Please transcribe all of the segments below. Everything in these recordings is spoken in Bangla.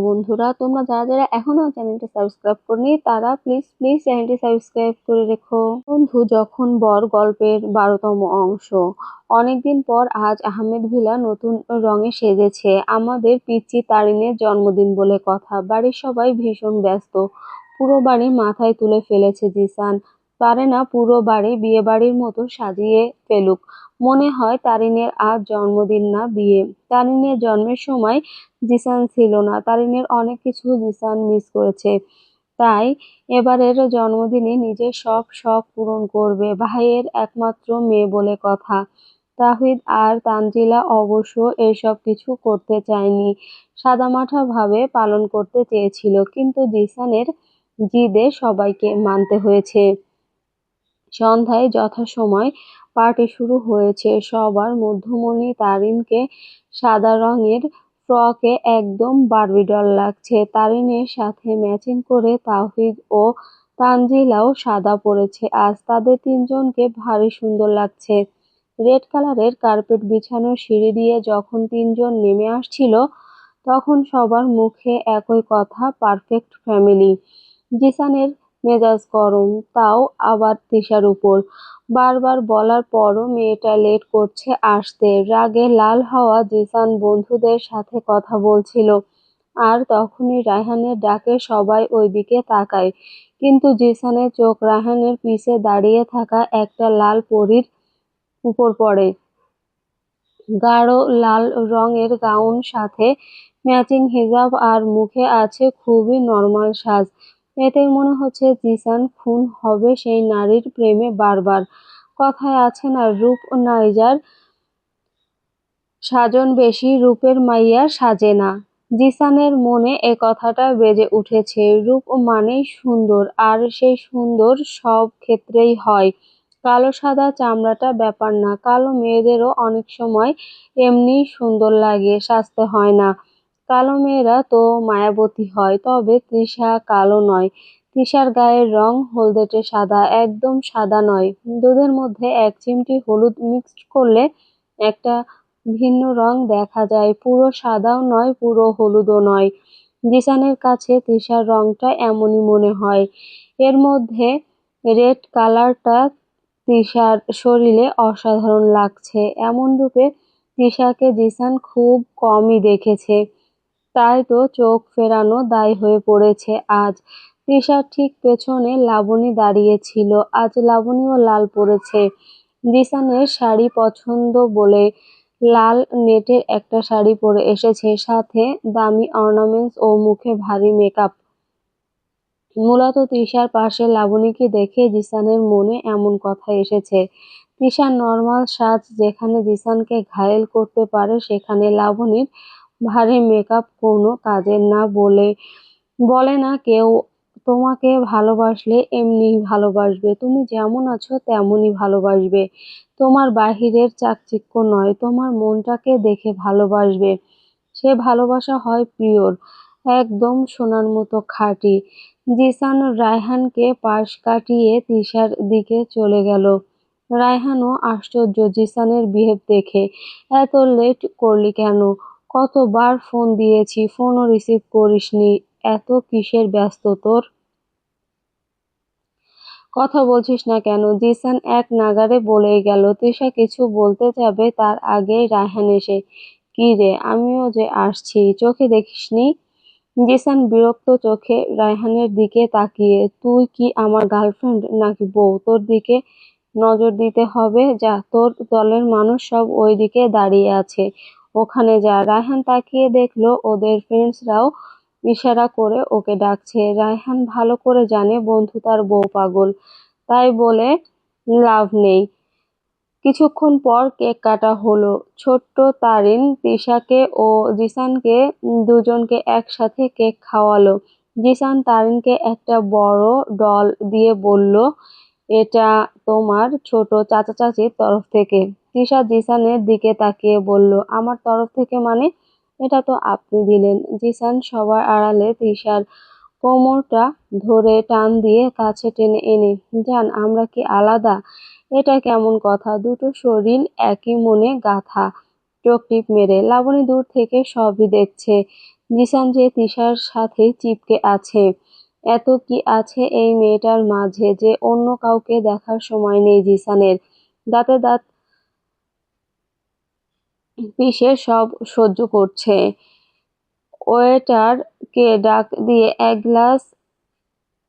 বন্ধুরা, তোমরা যারা যারা এখনো চ্যানেলটি সাবস্ক্রাইব করনি তারা প্লিজ প্লিজ চ্যানেলটি সাবস্ক্রাইব করে রেখো। বন্ধু যখন বর গল্পের 12তম অংশ। অনেকদিন পর আজ আহমেদ ভিলা নতুন রঙে সেজেছে। আমাদের পিচ্চি তারিনের জন্মদিন বলে কথা। বাড়ির সবাই ভীষণ ব্যস্ত। পুরো বাড়ি মাথায় তুলে ফেলেছে জিসান। পারে না পুরো বাড়ি বিয়ে বাড়ির মতো সাজিয়ে ফেলুক। মনে হয় তারিনের আজ জন্মদিন না বিয়ে। তারিনের জন্মের সময় জিসান ছিল না। তারিনের অনেক কিছু জিসান মিস করেছে। তাই এবারের জন্মদিনে নিজের সব শখ পূরণ করবে। ভাইয়ের একমাত্র মেয়ে বলে কথা। তাহিদ আর তানজিলা অবশ্য এসব কিছু করতে চায়নি। সাদামাঠা ভাবে পালন করতে চেয়েছিল, কিন্তু জিসানের জিদে সবাইকে মানতে হয়েছে। সন্ধ্যায় যথাসময় পার্টি শুরু হয়েছে। সবার মধ্যমণি তারিনকে সাদা রঙের ফ্রকে একদম বারবি ডল লাগছে। তারিনের সাথে ম্যাচিং করে তাওহিদ ও তানজিলাও সাদা পরেছে আজ। তাদের তিনজনকে ভারী সুন্দর লাগছে। রেড কালারের কার্পেট বিছানো সিঁড়ি দিয়ে যখন তিনজন নেমে আসছিল, তখন সবার মুখে একই কথা, পারফেক্ট ফ্যামিলি। জিসানের মেজাজ গরম, তাও আবার তিশার উপর। বারবার বলার পরও মেয়েটা লেট করছে আসতে। রাগে লাল হওয়া জিসান বন্ধুদের সাথে কথা বলছিল, আর তখনই রায়হানের ডাকে সবাই ওইদিকে তাকায়। কিন্তু জিসানের চোখ রায়হানের পিছে দাঁড়িয়ে থাকা একটা লাল পরীর উপর পড়ে। গাঢ় লাল রঙের গাউন, সাথে ম্যাচিং হিজাব, আর মুখে আছে খুবই নর্মাল সাজ। এতেই মনে হচ্ছে জিসান খুন হবে সেই নারীর প্রেমে বারবার। কথায় আছে না, রূপ নাইজার সাজন বেশি, রূপের মাইয়া সাজে না। জিসানের মনে এ কথাটা বেজে উঠেছে। রূপ মানেই সুন্দর, আর সেই সুন্দর সব ক্ষেত্রেই হয়। কালো সাদা চামড়াটা ব্যাপার না। কালো মেয়েদেরও অনেক সময় এমনি সুন্দর লাগে, সাজতে হয় না। কালো মেয়েরা তো মায়াবতী হয়। তবে তৃষা কালো নয়। তৃষার গায়ের রং হলদেটে সাদা, একদম সাদা নয়। দুধের মধ্যে এক চিমটি হলুদ মিক্সড করলে একটা ভিন্ন রং দেখা যায়। পুরো সাদাও নয়, পুরো হলুদও নয়। জিসানের কাছে তৃষার রংটা এমনই মনে হয়। এর মধ্যে রেড কালারটা তৃষার শরীরে অসাধারণ লাগছে। এমন রূপে তৃষাকে জিসান খুব কমই দেখেছে। তাই তো চোখ ফেরানো দায় হয়ে পড়েছে আজ। তৃষার ঠিক পেছনে লাবণী দাঁড়িয়েছিল। আজ লাবণীও লাল পরেছে। জিসানের শাড়ি পছন্দ বলে লাল নেটের একটা শাড়ি পরে এসেছে, সাথে দামি অর্নামেন্টস ও মুখে ভারী মেকআপ। মূলত তৃষার পাশে লাবণীকে দেখে জিসানের মনে এমন কথা এসেছে। তৃষার নর্মাল সাজ যেখানে জিসানকে ঘায়েল করতে পারে, সেখানে লাবণীর ভারী মেকআপ কোনো কাজের না। বলে না কেউ, তোমাকে ভালোবাসলে এমনিই ভালোবাসবে, তুমি যেমন আছো তেমনই ভালোবাসবে। তোমার বাহিরের চাকচিক্য নয়, তোমার মনটাকে দেখে ভালোবাসবে। সে ভালোবাসা হয় পিওর, একদম সোনার মতো খাঁটি। জিসান রায়হানকে পাশ কাটিয়ে তৃষার দিকে চলে গেল। রায়হানও আশ্চর্য জিসানের বিহেভ দেখে। এত লেট করলি কেন? কতবার ফোন দিয়েছি, ফোনও রিসিভ করিসনি। এত কিসের ব্যস্ত তোর? কথা বলছিস না কেন? জিসান এক নাগাড়ে বলেই গেল। তৃষা কিছু বলতে যাবে, তার আগেই রায়হান এসে, কি রে, আমিও যে আসছি, চোখে দেখিসনি? জিসান বিরক্ত চোখে রায়হানের দিকে তাকিয়ে, তুই কি আমার গার্লফ্রেন্ড নাকি বউ, তোর দিকে নজর দিতে হবে? যা, তোর দলের মানুষ সব ওই দিকে দাঁড়িয়ে আছে, ওখানে যা। রায়হান তাকিয়ে দেখলো ওদের ফ্রেন্ডসরাও ইশারা করে ওকে ডাকছে। রায়হান ভালো করে জানে বন্ধু তার বউ পাগল, তাই বলে লাভ নেই। কিছুক্ষণ পর কেক কাটা হলো। ছোট্ট তারিন তিশাকে ও জিসানকে দুজনকে একসাথে কেক খাওয়ালো। জিসান তারিনকে একটা বড় ডল দিয়ে বলল, এটা তোমার ছোট চাচা চাচির তরফ থেকে। তিশা জিসানের দিকে তাকিয়ে বলল, আমার তরফ থেকে মানে? এটা তো আপনি দিলেন। জিসান সবার আড়ালে তিশার কোমরটা ধরে টান দিয়ে কাছে টেনে এনে, জান, আমরা কি আলাদা? এটা কেমন কথা? দুটো শরীর একই মনে গাঁথা। চোখ টিপ মেরে লাবণী দূর থেকে সবই দেখছে। জিসান যে তিশার সাথে চিপকে আছে। এত কি আছে এই মেয়েটার মাঝে যে অন্য কাউকে দেখার সময় নেই জিসানের। দাঁতে দাঁত পিষে সব সহ্য করছে। ওয়েটার কে ডাক দিয়ে এক গ্লাস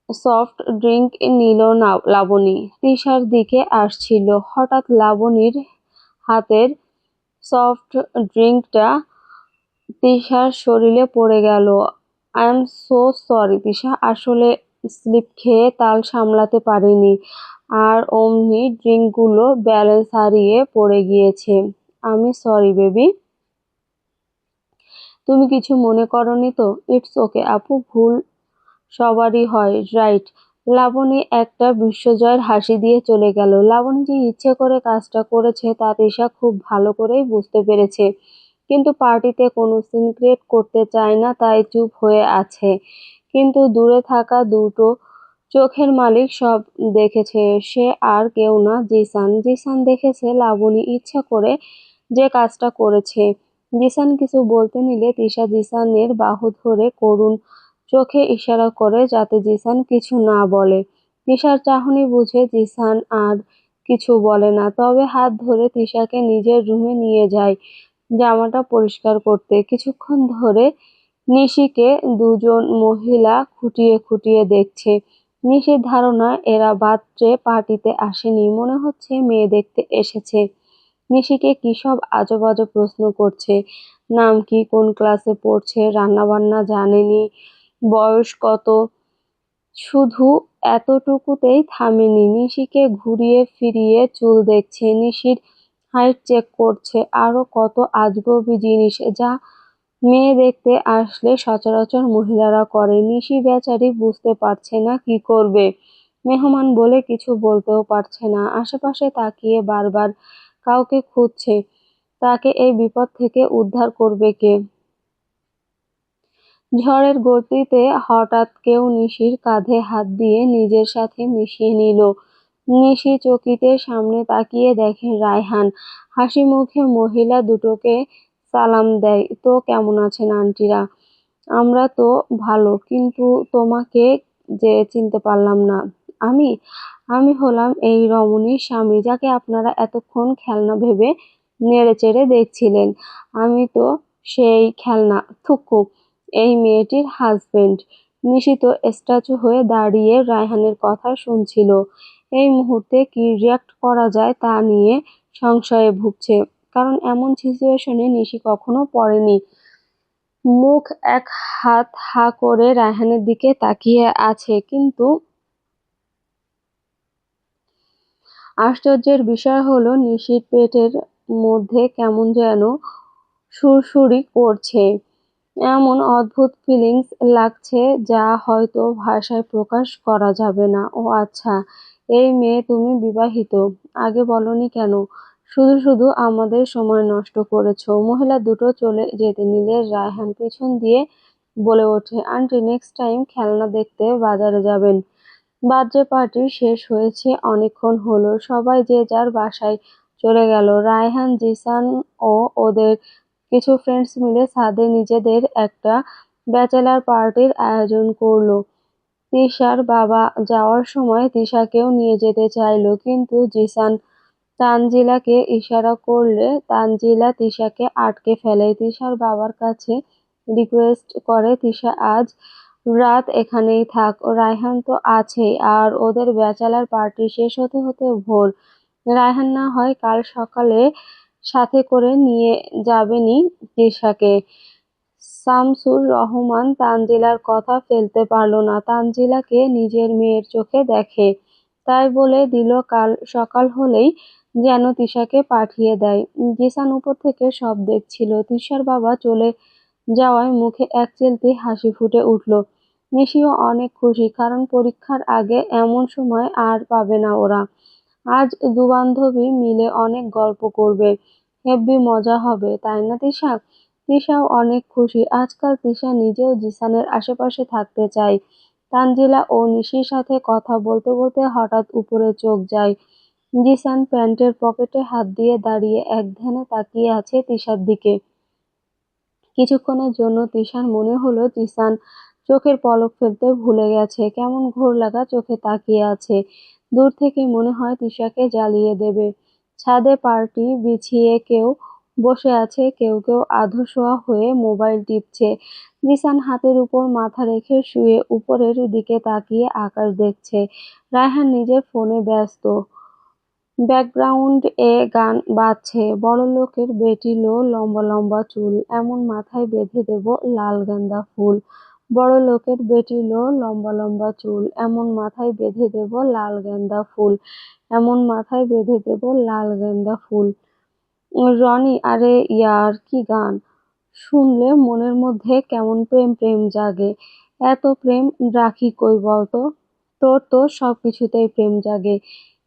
সফট ড্রিঙ্ক নিল লাবণী। তিশার দিকে আসছিল, হঠাৎ লাবণীর হাতের সফট ড্রিঙ্কটা তিশার শরীরে পড়ে গেল। I am so sorry Tisha, আসলে স্লিপ খেয়ে তাল সামলাতে পারিনি, আর অমনি ড্রিঙ্কগুলো ব্যালেন্স হারিয়ে পড়ে গিয়েছে। আমি সরি বেবি। তুমি কিছু মনে করনি তো? ইটস ওকে আপু, ভুল সবারই হয়, রাইট? লাবণী একটা বিশ্বজয়ের হাসি দিয়ে চলে গেল। লাবণী যে ইচ্ছে করে কাজটা করেছে তা তিশা খুব ভালো করেই বুঝতে পেরেছে, কিন্তু পার্টিতে কোনো সিন ক্রিয়েট করতে চায় না, তাই চুপ হয়ে আছে। কিন্তু দূরে থাকা দুটো চোখের মালিক সব দেখেছে, সে আর কেউ না, জিসান। জিসান দেখেছে লাবণী ইচ্ছা করে যে কাজটা করেছে। জিসান কিছু বলতে নিলে তিশা জিসানের বাহু ধরে করুণ চোখে ইশারা করে যাতে জিসান কিছু না বলে। তিশার চাহনি বুঝে জিসান আর কিছু বলে না, তবে হাত ধরে তিশাকে নিজের রুমে নিয়ে যায় জামাটা পরিষ্কার করতে। কিছুক্ষণ ধরে নিশিকে দুজন মহিলা খুঁটিয়ে খুঁটিয়ে দেখছে। নিশির ধারণা এরা বার্থডে পার্টিতে আসেনি, মনে হচ্ছে মেয়ে দেখতে এসেছে। নিশিকে কি সব আজব আজব প্রশ্ন করছে। নাম কি, কোন ক্লাসে পড়ছে, রান্নাবান্না জানেনি, বয়স কত। শুধু এতটুকুতেই থামেনি, নিশিকে ঘুরিয়ে ফিরিয়ে চুল দেখছে, নিশির হাইট চেক করছে, আরো কত আজগুবি জিনিস যা মেয়ে দেখতে আসলে সচরাচর মহিলারা করে। নিশি বেচারি বুঝতে পারছে না কি করবে। মেহমান বলে কিছু বলতেও পারছে না। আশেপাশে তাকিয়ে বারবার কাউকে খুঁজছে। তাকে এই বিপদ থেকে উদ্ধার করবে কে? ঝড়ের গতিতে হঠাৎ কেউ নিশির কাঁধে হাত দিয়ে নিজের সাথে মিশিয়ে নিল। নিশি চকিতে সামনে তাকিয়ে দেখে রায়হান হাসি মুখে মহিলা দুটোকে সালাম দেয়। তো কেমন আছেন আন্টিরা? আমরা তো ভালো, কিন্তু তোমাকে যে চিনতে পারলাম না। আমি আমি হলাম এই রমণীর স্বামী, যাকে আপনারা এতক্ষণ খেলনা ভেবে নেড়েচেড়ে দেখছিলেন। আমি তো সেই খেলনা, থুকু, এই মেয়েটির হাজবেন্ড। নিশিত স্ট্যাচু হয়ে দাঁড়িয়ে রায়হানের কথা শুনছিল। এই মুহূর্তে কি রিয়াক্ট করা যায় তা নিয়ে সংশয়ে ভুগছে, কারণ এমন সিচুয়েশনে নিশি কখনো পড়েনি। মুখ এক হাত হা করে রায়হানের দিকে তাকিয়ে আছে, কিন্তু আশ্চর্যের বিষয় হলো নিশির পেটের মধ্যে কেমন যেন সুড়সুড়ি করছে। এমন অদ্ভুত ফিলিংস লাগছে যা হয়তো ভাষায় প্রকাশ করা যাবে না। ও আচ্ছা, এই মেয়ে তুমি বিবাহিত? আগে বলনি কেন? শুধু শুধু আমাদের সময় নষ্ট করেছো। মহিলা দুটো চলে যেতে নিলে রায়হান পিছন দিয়ে বলে ওঠে, আন্টি নেক্সট টাইম খেলনা দেখতে বাজারে যাবেন। বার্থডে পার্টি শেষ হয়েছে অনেকক্ষণ হলো, সবাই যে যার বাসায় চলে গেল। রায়হান, জিসান ও ওদের কিছু ফ্রেন্ডস মিলে ছাদে নিজেদের একটা ব্যাচেলার পার্টির আয়োজন করলো। তিশার বাবা যাওয়ার সময় তিশাকেও নিয়ে যেতে চাইলো, কিন্তু জিসান তানজিলাকে ইশারা করলে তানজিলা তিশাকে আটকে ফেলে। তিশার বাবার কাছে রিকোয়েস্ট করে তিশা আজ রাত এখানেই থাক, রায়হান তো আছেই, আর ওদের ব্যাচেলার পার্টি শেষ হতে হতে ভোর। রায়হান না হয় কাল সকালে সাথে করে নিয়ে যাবেনি তিশাকে। শামসুর রহমান তানজিলার কথা ফেলতে পারল না। তানজিলাকে নিজের মেয়ের চোখে দেখে, তাই বলে দিল কাল সকাল হলেই যেন তিশাকে পাঠিয়ে দেয়। জিসান উপর থেকে সব দেখছিল। তিশার বাবা চলে যাওয়ায় মুখে এক চিলতে হাসি ফুটে উঠল। নিশিও অনেক খুশি, কারণ পরীক্ষার আগে এমন সময় আর পাবে না ওরা। আজ দু বান্ধবী মিলে অনেক গল্প করবে, হেব্বি মজা হবে, তাই না তিশা? তিশাও অনেক খুশি। আজকাল তিশা নিজেও জিসানের আশেপাশে থাকতে চায়। তানজিলা ও নিশির সাথে কথা বলতে বলতে হঠাৎ উপরে চোখ যায়। জিসান প্যান্টের পকেটে হাত দিয়ে দাঁড়িয়ে এক ধ্যানে তাকিয়ে আছে তিশার দিকে। কিছুক্ষণের জন্য তিশার মনে হলো জিসান চোখের পলক ফেলতে ভুলে গেছে, কেমন ঘোর লাগা চোখে তাকিয়ে আছে। দূর থেকে মনে হয় তিশাকে জ্বালিয়ে দেবে। ছাদে পার্টি বিছিয়ে কেউ বসে আছে, কেউ কেউ আধশোয়া হয়ে মোবাইল টিপছে। জিসান হাতের উপর মাথা রেখে শুয়ে উপরের দিকে তাকিয়ে আকাশ দেখছে। রায়হান নিজের ফোনে ব্যস্ত। ব্যাকগ্রাউন্ড এ গান বাজছে, বড়লোকের বেটি লো, লম্বা লম্বা চুল, এমন মাথায় বেঁধে দেব লাল গেন্দা ফুল। বড়লোকের বেটি লো, লম্বা লম্বা চুল, এমন মাথায় বেঁধে দেব লাল গেন্দা ফুল, এমন মাথায় বেঁধে দেব লাল গেন্দা ফুল। রনি, আরে ইয়ার কি গান! শুনলে মনের মধ্যে কেমন প্রেম প্রেম জাগে। এত প্রেম রাখি কই বলতো? তোর তো সবকিছুতেই প্রেম জাগে।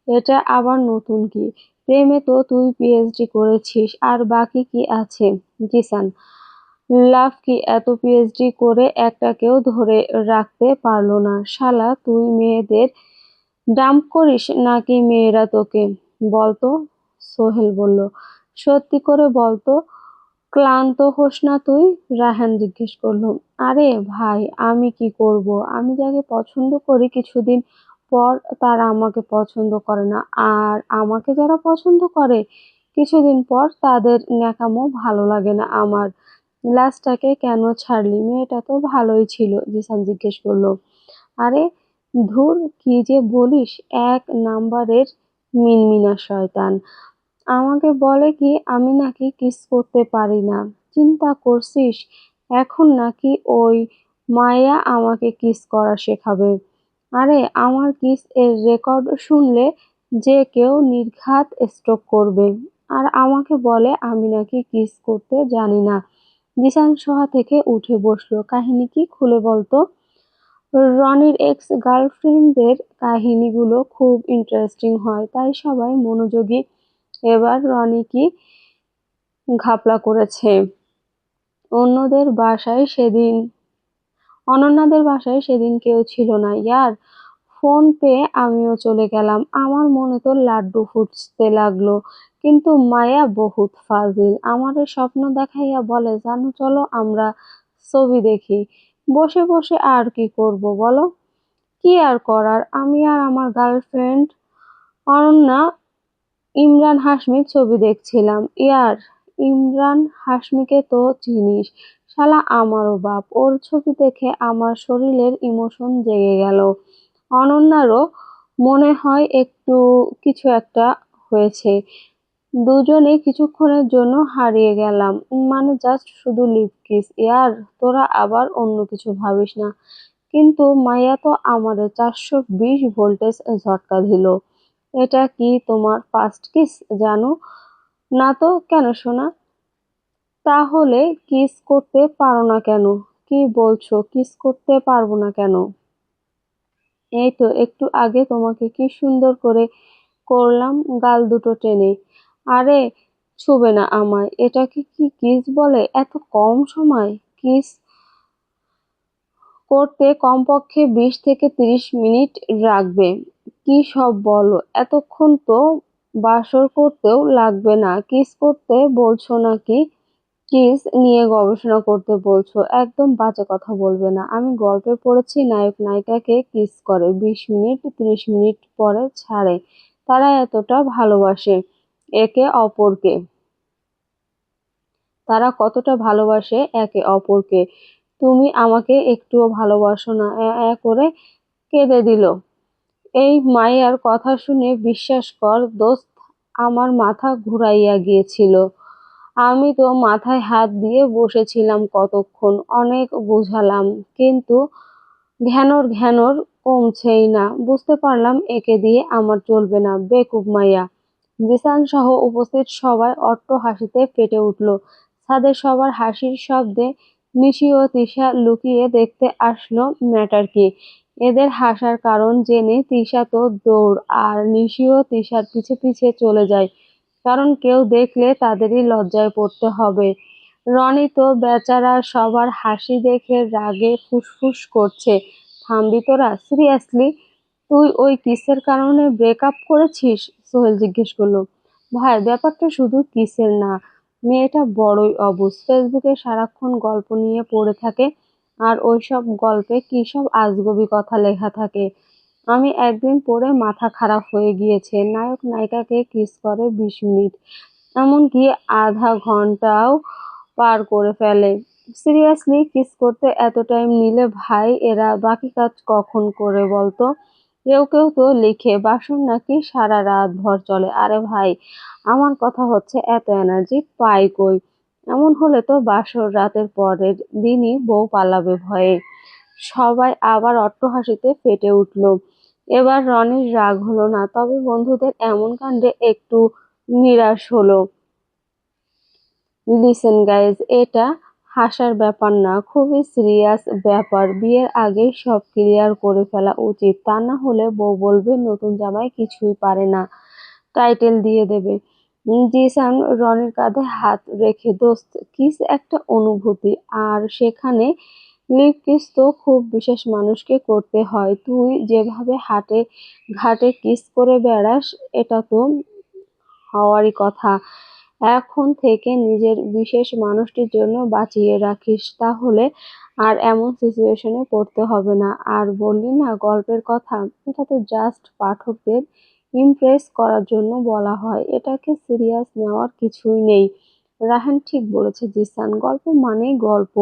এটা আবার নতুন কি? প্রেমে তো তুই পিএইচডি করেছিস, আর বাকি কি আছে? জিসান, লাভ কি? এত পিএইচডি করে একটাকেও ধরে রাখতে পারলো না। শালা তুই মেয়েদের ডাম্প করিস নাকি মেয়েরা তোকে? বলতো। সোহেল বলল, সত্যি করে বলতো, ক্লান্ত হোস না তুই? রায়হান জিজ্ঞেস করলো। আরে ভাই, আমি কি করব? আমি যাকে পছন্দ করি কিছুদিন পর তারা আমাকে পছন্দ করে না, আর আমাকে যারা পছন্দ করে কিছুদিন পর তাদের ন্যাকামো ভালো লাগে না আমার। লাশটাকে কেন ছাড়লি? মেয়েটা তো ভালোই ছিল, জিসান জিজ্ঞেস করলো। আরে ধুর, কি যে বলিস! এক নাম্বারের মিনমিনা শয়তান। আমাকে বলে কি আমি নাকি কিস করতে পারি না। চিন্তা করছিস এখন নাকি ওই মায়া আমাকে কিস করা শেখাবে? আরে আমার কিস এর রেকর্ড শুনলে যে কেউ নির্ঘাত স্ট্রোক করবে। আর আমাকে বলে আমি নাকি কিস করতে জানি না। জিসান শোয়া থেকে উঠে বসলো। কাহিনী কি, খুলে বলতো। রনির এক্স গার্লফ্রেন্ডদের কাহিনীগুলো খুব ইন্টারেস্টিং হয়, তাই সবাই মনোযোগী। এবার রনি কি ঘাপলা করেছে। অন্যদের বাসায় সেদিন অনন্যাদের বাসায় সেদিন কেউ ছিল না। ইয়ার, ফোন পেয়ে আমিও চলে গেলাম। আমার মনে তো লাড্ডু ফুটতে লাগলো। কিন্তু মায়া বহুত ফাজিল। আমারে স্বপ্ন দেখাইয়া বলে, জানো চলো আমরা ছবি দেখি। বসে বসে আর কি করব বলো? কি আর করার, আমি আর আমার গার্লফ্রেন্ড অনন্যা ইমরান হাশমির ছবি দেখছিলাম। ইয়ার, ইমরান হাশমিকে তো চিনিস? শালা আমারও বাপ। ওর ছবি দেখে আমার শরীরের ইমোশন জেগে গেল। অনন্যারও মনে হয় একটু কিছু একটা হয়েছে। দুজনে কিছুক্ষণের জন্য হারিয়ে গেলাম। মানে জাস্ট শুধু লিপ কিস। ইয়ার, তোরা আবার অন্য কিছু ভাবিস না। কিন্তু মাইয়া তো আমারে 420 ভোল্টেজ ঝটকা দিল। এটা কি তোমার ফার্স্ট কিস? জানো না তো? কেন সোনা? তাহলে কিস করতে পারো না কেন? কি বলছো, কিস করতে পারবো না কেন? এই তো একটু আগে তোমাকে কি সুন্দর করে করলাম গাল দুটো টেনে। আরে ছুবে না আমায়, এটাকে কি কিস বলে? এত কম সময়? কিস করতে কমপক্ষে 20 থেকে 30 মিনিট লাগবে। কি সব বলো? এতক্ষণ তো বাসর করতেও লাগবে না। কিস করতে বলছো নাকি কিস নিয়ে গবেষণা করতে বলছো? একদম বাজে কথা বলবে না। আমি গল্পে পড়েছি নায়ক নায়িকাকে কিস করে 20 মিনিট 30 মিনিট পরে ছাড়ে। তারা এতটা ভালোবাসে একে অপরকে। তারা কতটা ভালোবাসে একে অপরকে, তুমি আমাকে একটুও ভালোবাসো না। করে কেঁদে দিল। এই মাইয়ার কথা শুনে বিশ্বাস কর দোস্ত, আমার মাথা ঘুরাইয়া গিয়েছিল। আমি তো মাথায় হাত দিয়ে বসেছিলাম কতক্ষণ, অনেক বুঝালাম, কিন্তু ঘ্যানর ঘ্যানর কমছেই না। বুঝতে পারলাম একে দিয়ে আমার চলবে না। বেকুব মাইয়া। জিসান সহ উপস্থিত সবাই অট্ট হাসিতে ফেটে উঠল। ছাদে সবার হাসির শব্দে নিশি ও তিশা লুকিয়ে দেখতে আসলো ম্যাটার কি। এদের হাসার কারণ জেনে তিশা তো দৌড়, আর নিশি ও তিশার পিছে পিছে চলে যায়, কারণ কেউ দেখলে তাদেরই লজ্জায় পড়তে হবে। রনি তো বেচারা সবার হাসি দেখে রাগে ফুসফুস করছে। থামবি তোরা? সিরিয়াসলি তুই ওই কিসের কারণে ব্রেকআপ করেছিস? সোহেল জিজ্ঞেস করলো। ভাই, ব্যাপারটা শুধু কিসের না, মেয়েটা বড়ই অবুঝ, ফেসবুকে সারাক্ষণ গল্প নিয়ে পড়ে থাকে আর ওইসব গল্পে কি সব আজগুবি কথা লেখা থাকে। আমি একদিন পড়ে মাথা খারাপ হয়ে গিয়েছে। নায়ক নায়িকাকে কিস করে 20 মিনিট, এমনকি আধা ঘন্টাও পার করে ফেলে। সিরিয়াসলি, কিস করতে এত টাইম নিলে ভাই এরা বাকি কাজ কখন করে বলতো? কেউ কেউ তো লিখে বাসর নাকি সারা রাত ভর চলে। আরে ভাই, আমার কথা হচ্ছে এত এনার্জি পাই কই? এমন হলে তো বাসর রাতের পরের দিনই বউ পালাবে ভয়ে। সবাই আবার অট্টহাসিতে ফেটে উঠল। এবার রনির রাগ হলো না, তবে বন্ধুদের এমন কাণ্ডে একটু নিরাশ হলো। লিসেন গাইজ, এটা হাসার ব্যাপার না, খুবই সিরিয়াস ব্যাপার। বিয়ের আগেই সব ক্লিয়ার করে ফেলা উচিত, তা না হলে বউ বলবে নতুন জামাই কিছুই পারে না, টাইটেল দিয়ে দেবে। জিসান রনির কাঁধে হাত রেখে, দোস্ত, কিস একটা অনুভূতি, আর সেখানে লিপ কিস তো খুব বিশেষ মানুষকে করতে হয়। তুই যেভাবে হাটে ঘাটে কিস করে বেড়াস, এটা তো হওয়ারই কথা। এখন থেকে নিজের বিশেষ মানুষটির জন্য বাঁচিয়ে রাখিস, তাহলে আর এমন সিচুয়েশনে পড়তে হবে না। আর বললি না গল্পের কথা, এটা তো জাস্ট পাঠকদের ইমপ্রেস করার জন্য বলা হয়, এটাকে সিরিয়াস নেওয়ার কিছুই নেই। রাহান ঠিক বলেছে জিসান, গল্প মানেই গল্প।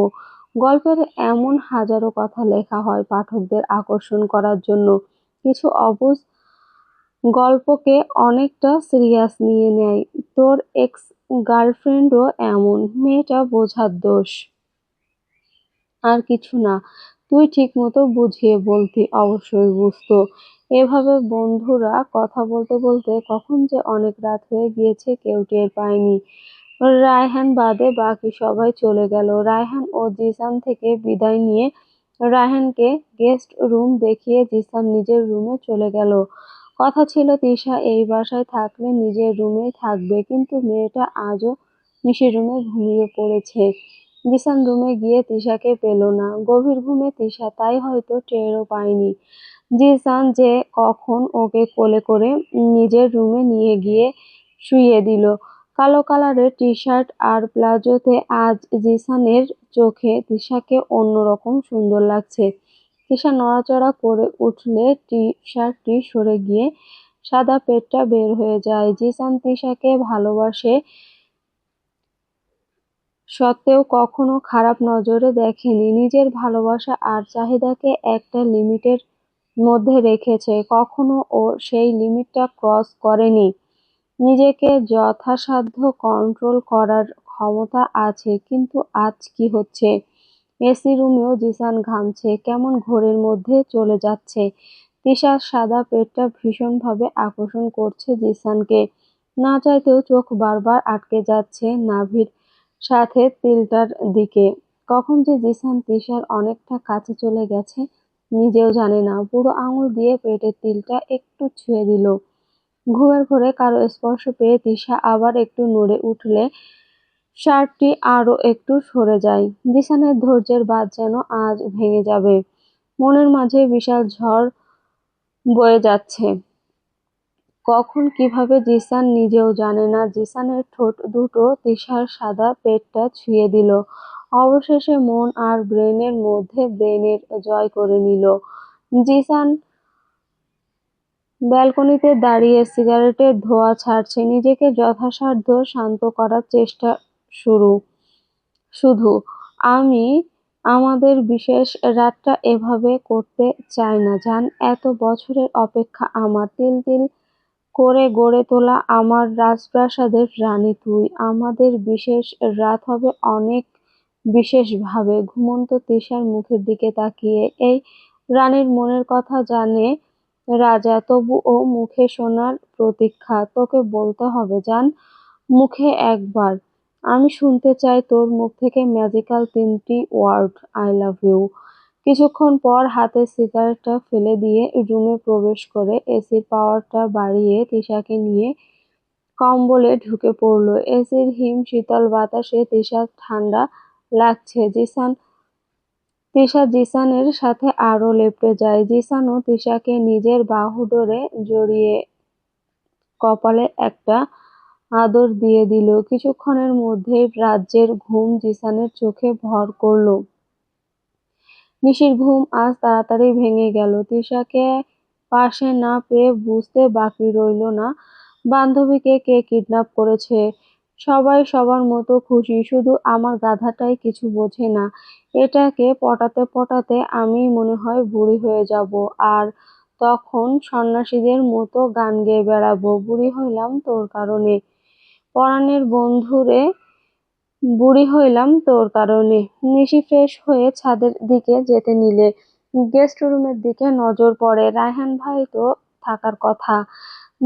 গল্পের এমন হাজারো কথা লেখা হয় পাঠকদের আকর্ষণ করার জন্য। কিছু অবুঝ গল্পকে অনেকটা সিরিয়াস নিয়ে নেয়। তোর এক্স গার্লফ্রেন্ডও এমন, মেয়েটা বোঝার দোষ, আর কিছু না। তুই ঠিক মতো বুঝিয়ে বলতি, অবশ্যই বুঝতো। এভাবে বন্ধুরা কথা বলতে বলতে কখন যে অনেক রাত হয়ে গিয়েছে কেউ টের পায়নি। রায়হান বাদে বাকি সবাই চলে গেল। রায়হান ও জিসান থেকে বিদায় নিয়ে রায়হানকে গেস্ট রুম দেখিয়ে জিসান নিজের রুমে চলে গেল। কথা ছিল তিশা এই বাসায় থাকলে নিজের রুমেই থাকবে, কিন্তু মেয়েটা আজও মিশির রুমে ঘুমিয়ে পড়েছে। জিসান রুমে গিয়ে তিশাকে পেল না। গভীর ঘুমে তিশা, তাই হয়তো টেরও পায়নি জিসান যে কখন ওকে কোলে করে নিজের রুমে নিয়ে গিয়ে শুইয়ে দিল। কালো কালারের টি শার্ট আর প্লাজোতে আজ জিসানের চোখে তিশাকে অন্যরকম সুন্দর লাগছে। তিশা নড়াচড়া করে উঠলে টি শার্টটি সরে গিয়ে সাদা পেটটা বের হয়ে যায়। জিসান তিশাকে ভালোবাসে সত্ত্বেও কখনো খারাপ নজরে দেখেনি। নিজের ভালোবাসা আর চাহিদাকে একটা লিমিটের মধ্যে রেখেছে, কখনো ও সেই লিমিটটা ক্রস করেনি। নিজেকে যথাসাধ্য কন্ট্রোল করার ক্ষমতা আছে, কিন্তু আজ কি হচ্ছে? এসি রুমেও জিসান ঘামছে, কেমন ঘোরের মধ্যে চলে যাচ্ছে। তিশার সাদা পেটটা ভীষণভাবে আকর্ষণ করছে জিসানকে। না চাইতেও চোখ বারবার আটকে যাচ্ছে নাভির সাথে তিলটার দিকে। কখন যে জিসান তিশার অনেকটা কাছে চলে গেছে নিজেও জানে না। বুড়ো আঙুল দিয়ে পেটের তিলটা একটু ছুঁয়ে দিল। ঘুমের ঘোরে কারো স্পর্শ পেয়ে তিশা আবার একটু নড়ে উঠলে শার্টটি আরো একটু সরে যায়। জিসানের ধৈর্যের বাঁধ যেন আজ ভেঙে যাবে। মনের মাঝে বিশাল ঝড় বয়ে যাচ্ছে। কখন কিভাবে জিসান নিজেও জানে না। জিসানের ঠোঁট দুটো তিশার সাদা পেটটা ছুঁয়ে দিল। অবশেষে মন আর ব্রেনের মধ্যে ব্রেনের জয় করে নিল। জিসান ব্যালকনিতে দাঁড়িয়ে সিগারেটের ধোঁয়া ছাড়ছে, নিজেকে যথাসাধ্য শান্ত করার চেষ্টা শুরু শুধু। আমি আমাদের বিশেষ রাতটা এভাবে করতে চাই না জান। এত বছরের অপেক্ষা আমার, তিল তিল করে গড়ে তোলা আমার রাজপ্রাসাদের রানী তুই। আমাদের বিশেষ রাত হবে অনেক বিশেষভাবে। ঘুমন্ত তিশার মুখের দিকে তাকিয়ে, এই রানীর মনের কথা জানে রাজা, তবুও মুখে শোনার প্রতীক্ষা। তোকে বলতে হবে জান, মুখে একবার। আমি শুনতে চাই তোর মুখ থেকে ম্যাজিক্যাল 3টি ওয়ার্ড, আই লাভ ইউ। কিছুক্ষণ পর হাতের সিগারেটটা ফেলে দিয়ে রুমে প্রবেশ করে এসির পাওয়ারটা বাড়িয়ে তিশাকে নিয়ে কম্বলে ঢুকে পড়ল। এসির হিম শীতল বাতাসে তিশার ঠান্ডা লাগছে। তিশা জিসানের সাথে আরো লেপ্টে যায়। জিসানও তিশাকে নিজের বাহুডোরে জড়িয়ে কপালে একটা আদর দিয়ে দিল। কিছুক্ষণের মধ্যেই রাজ্যের ঘুম জিসানের চোখে ভর করল। নিশির ঘুম আজ তাড়াতাড়ি ভেঙে গেল। তৃষাকে পাশে না পেয়ে বুঝতে বাকি রইল না বান্ধবীকে কে কিডন্যাপ করেছে। সবাই সবার মতো খুশি, শুধু আমার গাধাটাই কিছু বোঝে না। এটাকে পটাতে পটাতে আমি মনে হয় বুড়ি হয়ে যাব, আর তখন সন্ন্যাসীদের মতো গান গেয়ে বেড়াবো। বুড়ি হইলাম তোর কারণে, পরাণের বন্ধুরে, বুড়ি হইলাম তোর কারণে। নিশি ফ্রেশ হয়ে ছাদের দিকে যেতে নিলে গেস্ট রুমের দিকে নজর পড়ে। রায়হান ভাই তো থাকার কথা,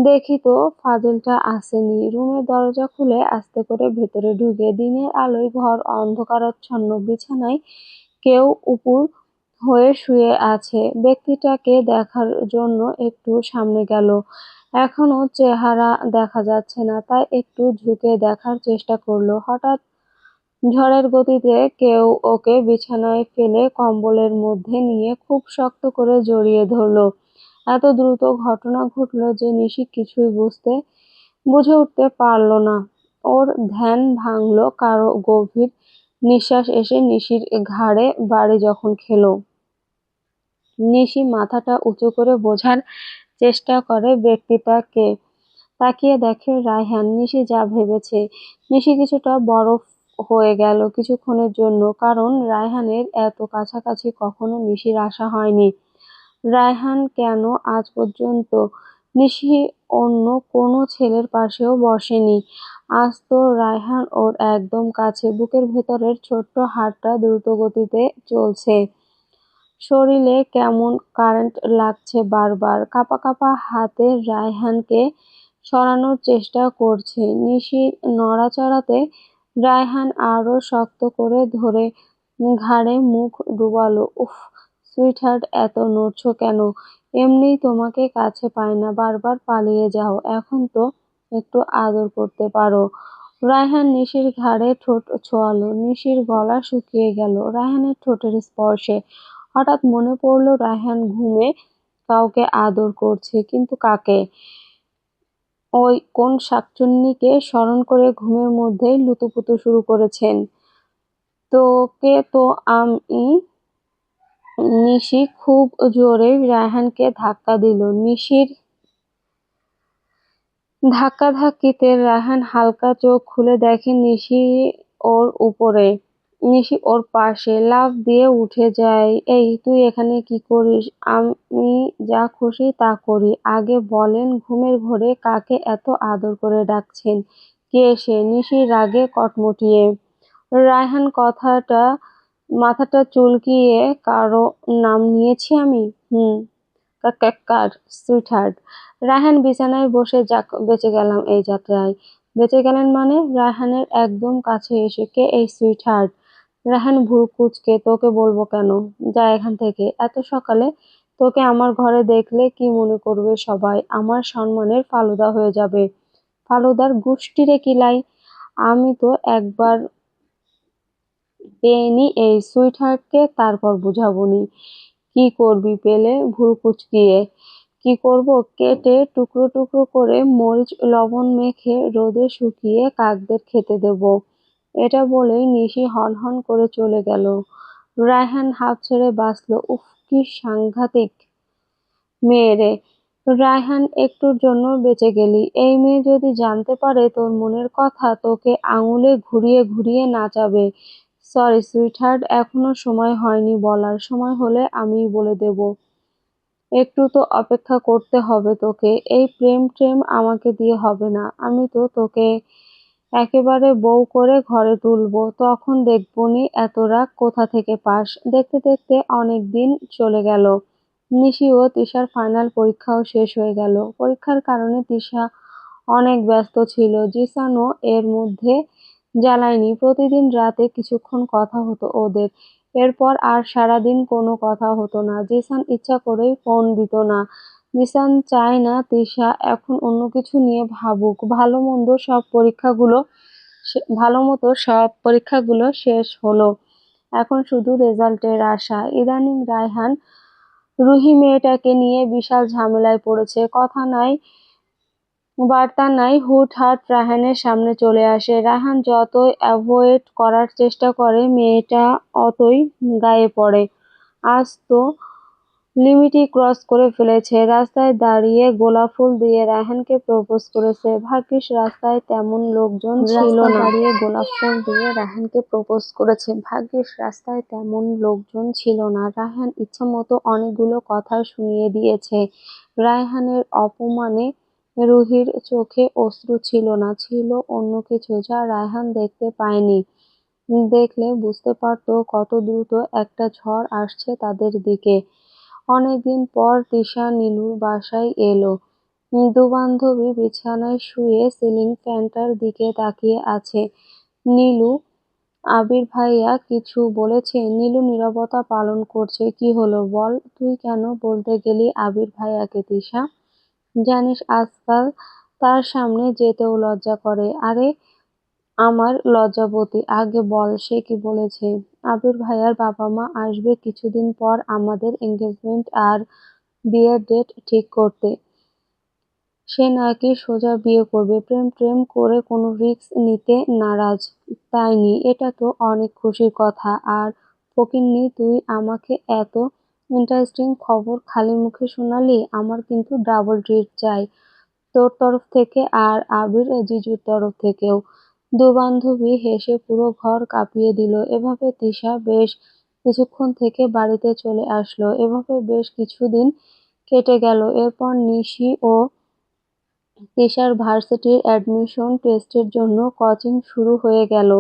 দেখি তো ফাজিলটা আসেনি। রুমের দরজা খুলে আস্তে করে ভেতরে ঢুকে দিনের আলোয় ঘর অন্ধকারাচ্ছন্ন। বিছানায় কেউ উপুড় হয়ে শুয়ে আছে। ব্যক্তিটাকে দেখার জন্য একটু সামনে গেল। এখনো চেহারা দেখা যাচ্ছে না, তাই একটু ঝুঁকে দেখার চেষ্টা করলো। হঠাৎ ঝড়ের গতিতে কেউ ওকে বিছানায় ফেলে কম্বলের মধ্যে নিয়ে খুব শক্ত করে জড়িয়ে ধরল। এত দ্রুত ঘটনা ঘটল যে নিশি কিছুই বুঝে উঠতে পারল না। ওর ধ্যান ভাঙল কারো গভীর নিঃশ্বাস এসে নিশির ঘাড়ে বাড়ি যখন খেলো। নিশি মাথাটা উঁচু করে বোঝার চেষ্টা করে ব্যক্তিটা কে। তাকিয়ে দেখে রায়হান। নিশি যা ভেবেছে। নিশি কিছুটা বরফ হয়ে গেল কিছুক্ষণের জন্য, কারণ রায়হানের এত কাছাকাছি কখনো নিশির আসা হয়নি। রায়হান কেন আজ পর্যন্ত নিশি অন্য কোনো ছেলের পাশেও বসেনি, আজ তো রায়হান ওর একদম কাছে। বুকের ভেতরের ছোট্ট হাড়টা দ্রুতগতিতে চলছে। শরীরে কেমন কারেন্ট লাগছে বারবার। কাঁপা কাঁপা হাতে রায়হানকে সরানোর চেষ্টা করছে। নিশির নড়াচড়াতে রায়হান আরো শক্ত করে ধরে ঘাড়ে মুখ ডুবালো। উফ সুইটহার্ট, এত নড়ছো কেন? এমনিই তোমাকে কাছে পাই না, বারবার পালিয়ে যাও। এখন তো একটু আদর করতে পারো। রায়হান নিশির ঘাড়ে ঠোঁট ছোঁয়ালো। নিশির গলা শুকিয়ে গেল রায়হানের ঠোঁটের স্পর্শে। হঠাৎ মনে পড়ল রায়হান ঘুমে কাউকে আদর করছে, কিন্তু কাকে? ওই কোন শাকচুন্নিকে স্মরণ করে ঘুমের মধ্যেই লুতুপুতু শুরু করেছেন। তোকে তো আমি। নিশি খুব জোরে রায়হানকে ধাক্কা দিল। নিশির ধাক্কাধাক্কিতে রায়হান হালকা চোখ খুলে দেখে নিশি ওর উপরে। নিশি ওর পাশে লাফ দিয়ে উঠে যায়। এই তুই এখানে কি করিস? আমি যা খুশি তা করি, আগে বলেন ঘুমের ঘোরে কাকে এত আদর করে ডাকছেন? কে সে? নিশি রাগে কটমটিয়ে। রায়হান মাথাটা চুলকিয়ে, কারো নাম নিয়েছি আমি? হুম, কার? সুইটহার্ট। রায়হান বিছানায় বসে, যাক বেঁচে গেলাম এই যাত্রায়। বেঁচে গেলেন মানে? রায়হানের একদম কাছে এসে, কে এই সুইটহার্ট? রায়হান ভ্রু কুঁচকে, তোকে বলবো কেন? যা এখান থেকে। এত সকালে তোকে আমার ঘরে দেখলে কি মনে করবে সবাই? আমার সম্মানের ফালুদা হয়ে যাবে। ফালুদার গুষ্টিরে কিলাই। আমি তো একবার পেয়ে নি এই সুইটহার্টকে, তারপর বুঝাবনি। কি করবি পেলে? ভ্রু কুঁচকিয়ে। কি করব? কেটে টুকরো টুকরো করে মরিচ লবণ মেখে রোদে শুকিয়ে কাকদের খেতে দেব। এটা বলেই নিশি হনহন করে চলে গেল। রায়হান হাঁপ ছেড়ে বাঁচল। উফ কি সাংঘাতিক মেয়ে রে। রায়হান, একটুর জন্য বেঁচে গেলি। এই মেয়ে যদি জানতে পারে তোর মনের কথা, তোকে আঙুলে ঘুরিয়ে ঘুরিয়ে নাচাবে। সরি সুইটহার্ট, এখনো সময় হয়নি বলার। সময় হলে আমিই বলে দেব। একটু তো অপেক্ষা করতে হবে তোকে। এই প্রেম ট্রেম আমাকে দিয়ে হবে না। আমি তো তোকে একেবারে বউ করে ঘরে তুলবো, তখন দেখবনি এত রাগ কোথা থেকে পাস। দেখতে দেখতে অনেক দিন চলে গেল। নিশি ও তৃষার ফাইনাল পরীক্ষাও শেষ হয়ে গেল। পরীক্ষার কারণে তৃষা অনেক ব্যস্ত ছিল। জিসানও এর মধ্যে জ্বালায়নি। প্রতিদিন রাতে কিছুক্ষণ কথা হতো ওদের। এরপর আর সারাদিন কোনো কথা হতো না। জিসান ইচ্ছা করেই ফোন দিত না। জিসান চায় না তৃষা এখন অন্য কিছু নিয়ে ভাবুক। ভালো মতো সব পরীক্ষাগুলো শেষ হলো। এখন শুধু রেজাল্টের আশা। ইদানিং রায়হান রুহি মেয়েটাকে নিয়ে বিশাল ঝামেলায় পড়েছে। কথা নাই বার্তা নাই, হুটহাট রায়হানের সামনে চলে আসে। রায়হান যতই অ্যাভয়েড করার চেষ্টা করে, মেয়েটা অতই গায়ে পড়ে। আজ তো লিমিটই ক্রস করে ফেলেছে। রাস্তায় দাঁড়িয়ে গোলাপ ফুল দিয়ে রায়হানকে প্রপোজ করেছে। ভাগ্যিস রাস্তায় তেমন লোকজন ছিল না। দাঁড়িয়ে গোলাপ ফুল দিয়ে রায়হানকে প্রপোজ করেছে। ভাগ্যিস রাস্তায় তেমন লোকজন ছিল না। রায়হান ইচ্ছামতো অনেকগুলো কথা শুনিয়ে দিয়েছে। রায়হানের অপমানে রুহির চোখে অশ্রু ছিল না, ছিল অন্য কিছু যা রায়হান দেখতে পায়নি। দেখলে বুঝতে পারতো কত দ্রুত একটা ঝড় আসছে তাদের দিকে। অনেকদিন পর তিশা নীলুর বাসায় এলো। দু বান্ধবী বিছানায় শুয়ে সিলিং ফ্যানটার দিকে তাকিয়ে আছে। নীলু, আবির ভাইয়া কিছু বলেছে? নীলু নীরবতা পালন করছে। কি হলো বল, তুই কেন বলতে গেলি আবির ভাইয়াকে? তিশা, জানিস আজকাল তার সামনে যেতেও লজ্জা করে। আরে আমার লজ্জাবতী, আগে বল সে কি বলেছে? আবির ভাইয়ার বাবা মা আসবে কিছুদিন পর আমাদের এঙ্গেজমেন্ট আর বিয়ের ডেট ঠিক করতে। সে নাকি সোজা বিয়ে করবে, প্রেম প্রেম করে কোনো রিস্ক নিতে নারাজ। তাই নি, এটা তো অনেক খুশির কথা। আর ফকিন্নি, তুই আমাকে এত ইন্টারেস্টিং খবর খালি মুখে শোনালি। আমার কিন্তু ডাবল ট্রিট চাই, তোর তরফ থেকে আর আবির জিজুর তরফ থেকেও। দু বান্ধবী হেসে পুরো ঘর কাঁপিয়ে দিল। এভাবে তিশা বেশ কিছুক্ষণ থেকে বাড়িতে চলে আসলো। এভাবে বেশ কিছুদিন কেটে গেল। এরপর নিশি ও তিশার ভার্সিটির অ্যাডমিশন টেস্টের জন্য কোচিং শুরু হয়ে গেল।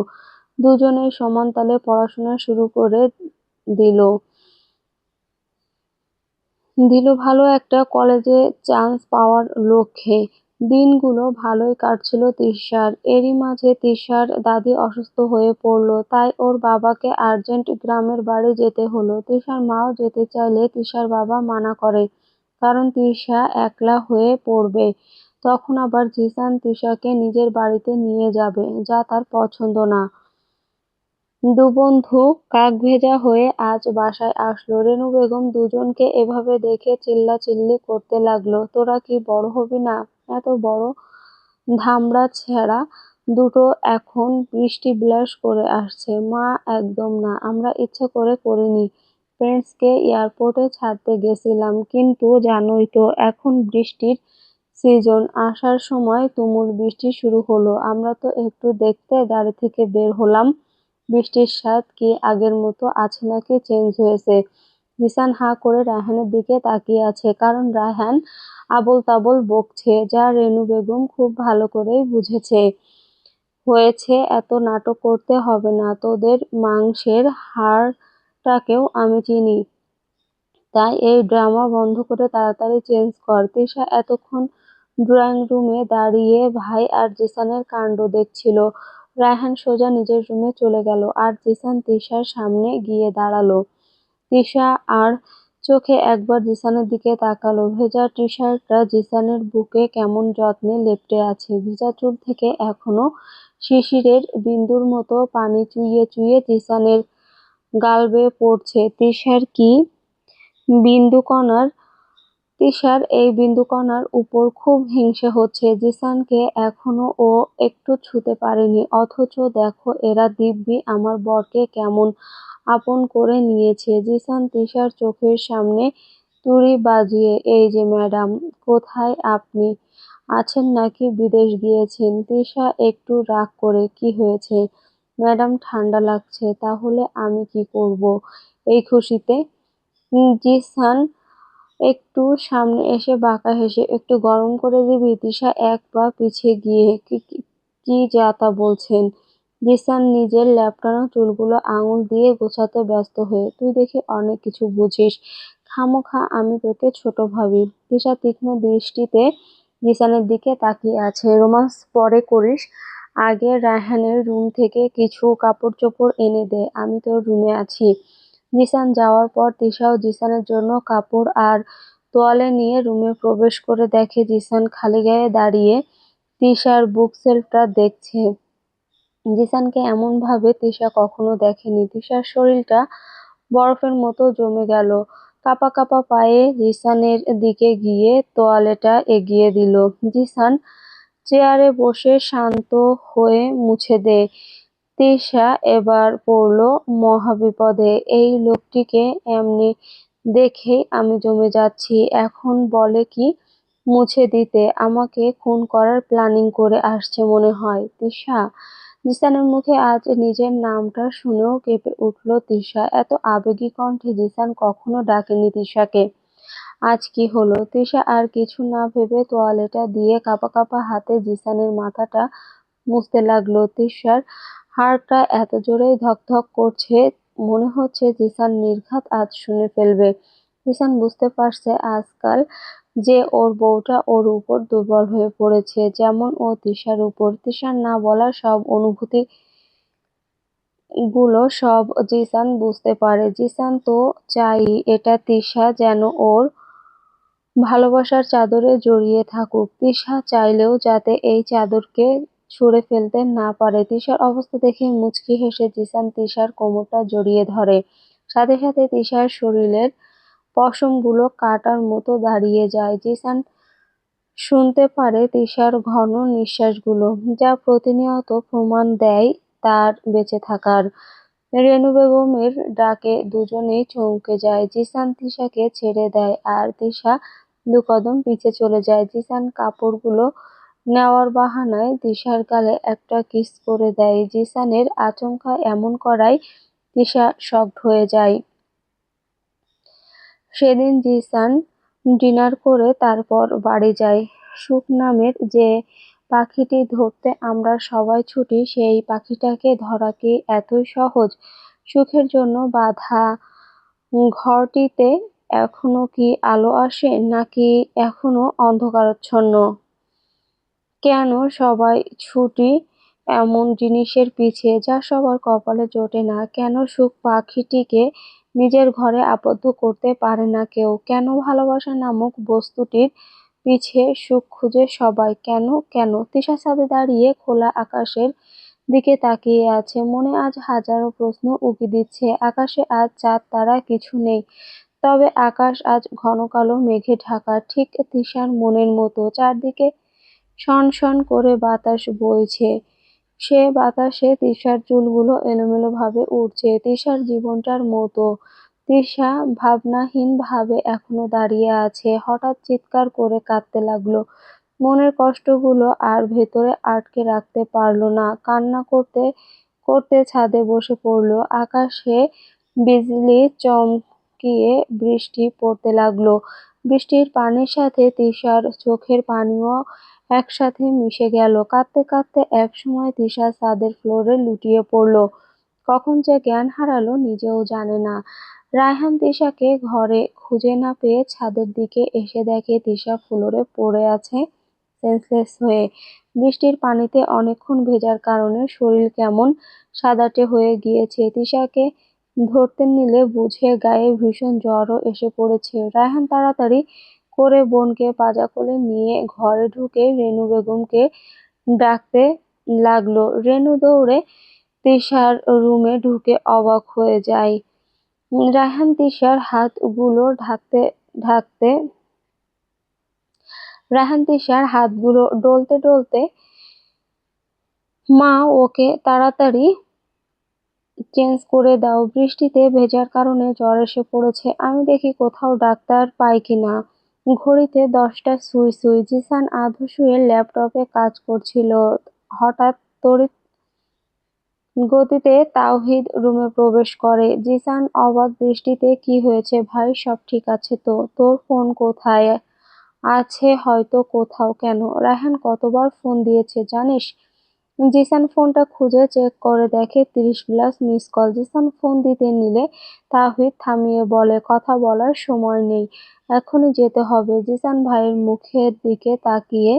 দুজনেই সমান তালে পড়াশোনা শুরু করে দিল। ভালো একটা কলেজে চান্স পাওয়ার লক্ষ্যে। দিনগুলো ভালোই কাটছিল তিশার। এরই মাঝে তিশার দাদি অসুস্থ হয়ে পড়ল। তাই ওর বাবাকে আর্জেন্ট গ্রামের বাড়ি যেতে হলো। তিশার মাও যেতে চাইলে তিশার বাবা মানা করে, কারণ তিশা একলা হয়ে পড়বে। তখন আবার জিসান তিশাকে নিজের বাড়িতে নিয়ে যাবে, যা তার পছন্দ না। দু বন্ধু কাকভেজা হয়ে আজ বাসায় আসলো। রেনু বেগম দুজনকে এভাবে দেখে চিল্লাচিল্লি করতে লাগলো, তোরা কি বড় হবি না? এত বড় ধামড়া ছেঁড়া দুটো এখন বৃষ্টি বিলাস করে আসছে। মা, একদম না, আমরা ইচ্ছে করে করিনি। ফ্রেন্ডসকে এয়ারপোর্টে ছাড়তে গেছিলাম, কিন্তু জানোই তো এখন বৃষ্টির সিজন। আসার সময় তুমুল বৃষ্টি শুরু হলো। আমরা তো একটু দেখতে গাড়ি থেকে বের হলাম। বৃষ্টির স্বাদ কি আগের মতো আছে নাকি চেঞ্জ হয়েছে? জিসান হাঁ করে রায়হানের দিকে তাকিয়ে আছে, কারণ রায়হান আবোল তাবোল বকছে, যা রেনু বেগম খুব ভালো করেই বুঝেছে। হয়েছে, এত নাটক করতে হবে না। তোদের মাংসের হাড়টাকেও আমি চিনি, তাই এই ড্রামা বন্ধ করে তাড়াতাড়ি চেঞ্জ কর। তিশা এতক্ষণ ড্রয়িং রুমে দাঁড়িয়ে ভাই আর জিসানের কাণ্ড দেখছিল। রায়হান সোজা নিজের রুমে চলে গেল, আর জিসান তিশার সামনে গিয়ে দাঁড়ালো। তিশা আর চোখে একবার জিসানের দিকে তাকালো। ভেজা টি শার্টটা জিসানের বুকে কেমন যত্নে লেপ্টে আছে। ভিজা চুল থেকে এখনো শিশিরের বিন্দুর মতো পানি চুইয়ে চুইয়ে জিসানের গাল বেয়ে পড়ছে। বিন্দুকণার তিশার এই বিন্দুকণার উপর খুব হিংসে হচ্ছে। জিসানকে এখনো ও একটু ছুঁতে পারেনি, অথচ দেখো এরা দিব্যি আমার বরকে কেমন আপন করে নিয়েছে। জিসান তিশার চোখের সামনে তুড়ি বাজিয়ে, এই যে ম্যাডাম, কোথায় আপনি? আছেন নাকি বিদেশ গিয়েছেন? তিশা একটু রাগ করে, কি হয়েছে ম্যাডাম? ঠান্ডা লাগছে। তাহলে আমি কি করব এই খুশিতে? জিসান একটু সামনে এসে বাঁকা হেসে, একটু গরম করে দিবি? তিশা এক পা পিছে গিয়ে, কি যা তা বলছেন? জিসান নিজের ল্যাপ্টানো চুলগুলো আঙুল দিয়ে গোছাতে ব্যস্ত হয়ে, তুই দেখি অনেক কিছু বুঝিস, খামোখা আমি তোকে ছোট ভাবি। তিশা তীক্ষ্ণ দৃষ্টিতে জিসানের দিকে তাকিয়ে আছে। রোমান্স পরে করিস, আগে রায়হানের রুম থেকে কিছু কাপড় চোপড় এনে দে, আমি তোর রুমে আছি। জিসান যাওয়ার পর তিশাও জিসানের জন্য কাপড় আর তোয়ালে নিয়ে রুমে প্রবেশ করে দেখে জিসান খালি গায়ে দাঁড়িয়ে তিশার বুক সেলফটা দেখছে। জিসানকে এমন ভাবে তিশা কখনো দেখেনি। তিশার শরীরটা বরফের মতো জমে গেল। কাঁপা কাঁপা পায়ে জিসানের দিকে গিয়ে তোয়ালেটা এগিয়ে দিল। জিসান চেয়ারে বসে শান্ত হয়ে মুছে দে। তৃষা এবার পড়ল মহাবিপদে। এই লোকটিকে এমনি দেখেই আমি জমে যাচ্ছি। এখন বলে কি মুছে দিতে, আমাকে খুন করার প্ল্যানিং করে আসছে মনে হয়। তৃষা, জিসানের মুখে আজ নিজের নামটা শুনেও কেঁপে উঠল তৃষা। এত আবেগী কণ্ঠে জিসান কখনো ডাকেনি তৃষাকে। আজ কি হলো? তৃষা আর কিছু না ভেবে তোয়ালেটা দিয়ে কাঁপা কাঁপা হাতে জিসানের মাথাটা মুছতে লাগলো। তৃষার হাড়টা এত জোরেই ধকধক করছে, মনে হচ্ছে জিসান নির্ঘাত আজ শুনে ফেলবে। জিসান বুঝতে পারছে আজকাল যে ওর বউটা ওর উপর দুর্বল হয়ে পড়েছে, যেমন ও তৃষার উপর। তৃষার না বলা সব অনুভূতি গুলো সব জিসান বুঝতে পারে। জিসান তো চাই এটা তৃষা যেন ওর ভালোবাসার চাদরে জড়িয়ে থাকুক। তৃষা চাইলেও যাতে এই চাদরকে ছুঁড়ে ফেলতে না পারে। তৃষার অবস্থা দেখে মুচকি হেসে জিসান তৃষার কোমরটা জড়িয়ে ধরে। সাথে সাথে তৃষার শরীরের পশমগুলো কাঁটার মতো দাঁড়িয়ে যায়। জিসান শুনতে পারে তৃষার ঘন নিঃশ্বাসগুলো, যা প্রতিনিয়ত প্রমাণ দেয় তার বেঁচে থাকার। রেনু বেগমের ডাকে দুজনেই চমকে যায়। জিসান তৃষাকে ছেড়ে দেয় আর তৃষা দুকদম পিছে চলে যায়। জিসান কাপড়গুলো নেওয়ার বাহানায় তৃষার গালে একটা কিস করে দেয়। জিসানের আচমকা এমন করায় তৃষা শকড হয়ে যায়। সেদিন জিসান ডিনার করে তারপর বাড়ি যায়। সুখ নামের যে পাখিটি ধরতে আমরা সবাই ছুটি, সেই পাখিটাকে ধরা কি এতই সহজ? সুখের জন্য বাঁধা ঘরটিতে এখনো কি আলো আসে, নাকি এখনো অন্ধকারাচ্ছন্ন? কেন সবাই ছুটি এমন জিনিসের পিছে যা সবার কপালে জোটে না? কেন সুখ পাখিটিকে নিজের ঘরে আবদ্ধ করতে পারে না কেউ? কেন ভালোবাসা নামক বস্তুটির পিছে সুখ খুঁজে সবাই? কেন কেন? তৃষা ছাদে দাঁড়িয়ে খোলা আকাশের দিকে তাকিয়ে আছে। মনে আজ হাজারো প্রশ্ন উকি দিচ্ছে। আকাশে আজ চাঁদ তারা কিছু নেই, তবে আকাশ আজ ঘন কালো মেঘে ঢাকা, ঠিক তৃষার মনের মতো। চারদিকে শনশন করে বাতাস বইছে, সে বাতাসে তৃষার চুলগুলো এলোমেলো ভাবে উড়ছে, তৃষার জীবনটার মতো। তৃষা ভাবনাহীন ভাবে এখনো দাঁড়িয়ে আছে। হঠাৎ চিৎকার করে কাঁদতে লাগলো। মনের কষ্টগুলো আর ভেতরে আটকে রাখতে পারলো না। কান্না করতে করতে ছাদে বসে পড়লো। আকাশে বিজলি চমকিয়ে বৃষ্টি পড়তে লাগলো। বৃষ্টির পানির সাথে তৃষার চোখের পানিও একসাথে মিশে গেল। কাঁদতে কাঁদতে একসময় তৃষা ছাদের ফ্লোরে লুটিয়ে পড়লো। কখন যে জ্ঞান হারালো নিজেও জানে না। রায়হান তৃষাকে ঘরে খুঁজে না পেয়ে ছাদের দিকে এসে দেখে তৃষা ফ্লোরে পড়ে আছে সেন্সলেস হয়ে। বৃষ্টির পানিতে অনেকক্ষণ ভেজার কারণে শরীর কেমন সাদাটে হয়ে গিয়েছে। তৃষাকে ধরতে নিলে বুঝে গায়ে ভীষণ জ্বরও এসে পড়েছে। রায়হান তাড়াতাড়ি করে বোনকে পাজা কোলে নিয়ে ঘরে ঢুকে রেনু বেগমকে ডাকতে লাগলো। রেনু দৌড়ে তৃষার রুমে ঢুকে অবাক হয়ে যায়। রায়হান তৃষার হাতগুলো ঢাকতে ঢাকতে রায়হান তৃষার হাতগুলো ডলতে ডলতে, মা ওকে তাড়াতাড়ি চেঞ্জ করে দাও, বৃষ্টিতে ভেজার কারণে জ্বর এসে পড়েছে। আমি দেখি কোথাও ডাক্তার পাই কিনা। ঘড়িতে 10টা সুই সুই। জিসান আধো শুয়ে ল্যাপটপে কাজ করছিল। হঠাৎ তড়িৎ গতিতে তাওহিদ রুমে প্রবেশ করে। জিসান অবাক দৃষ্টিতে, কি হয়েছে ভাই, সব ঠিক আছে তো? তোর ফোন কোথায়? আছে হয়তো কোথাও। কেন? রায়হান কতবার ফোন দিয়েছে জানিস? জিসান ফোনটা খুঁজে চেক করে দেখে 30+ মিস কল। জিসান ফোন দিতে নিলে তাওহিদ থামিয়ে বলে, কথা বলার সময় নেই, এখনই যেতে হবে। জিসান ভাইয়ের মুখের দিকে তাকিয়ে,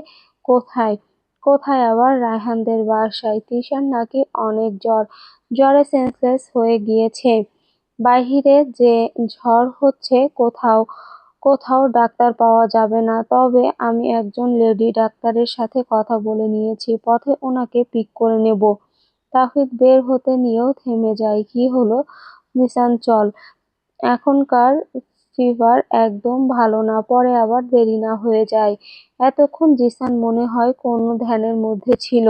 কোথায়? কোথায় আবার? রায়হানদের বাসায়। তৃষার নাকি অনেক জ্বর, জ্বরে সেন্সলেস হয়ে গিয়েছে। বাহিরে যে ঝড় হচ্ছে, কোথাও কোথাও ডাক্তার পাওয়া যাবে না, তবে আমি একজন লেডি ডাক্তারের সাথে কথা বলে নিয়েছি, পথে ওনাকে পিক করে নেব। তাহিদ বের হতে নিয়েও থেমে যায়। কি হলো জিসান, চল। এখনকার ফিভার একদম ভালো না, পরে আবার দেরি না হয়ে যায়। এতক্ষণ জিসান মনে হয় কোনো ধ্যানের মধ্যে ছিল।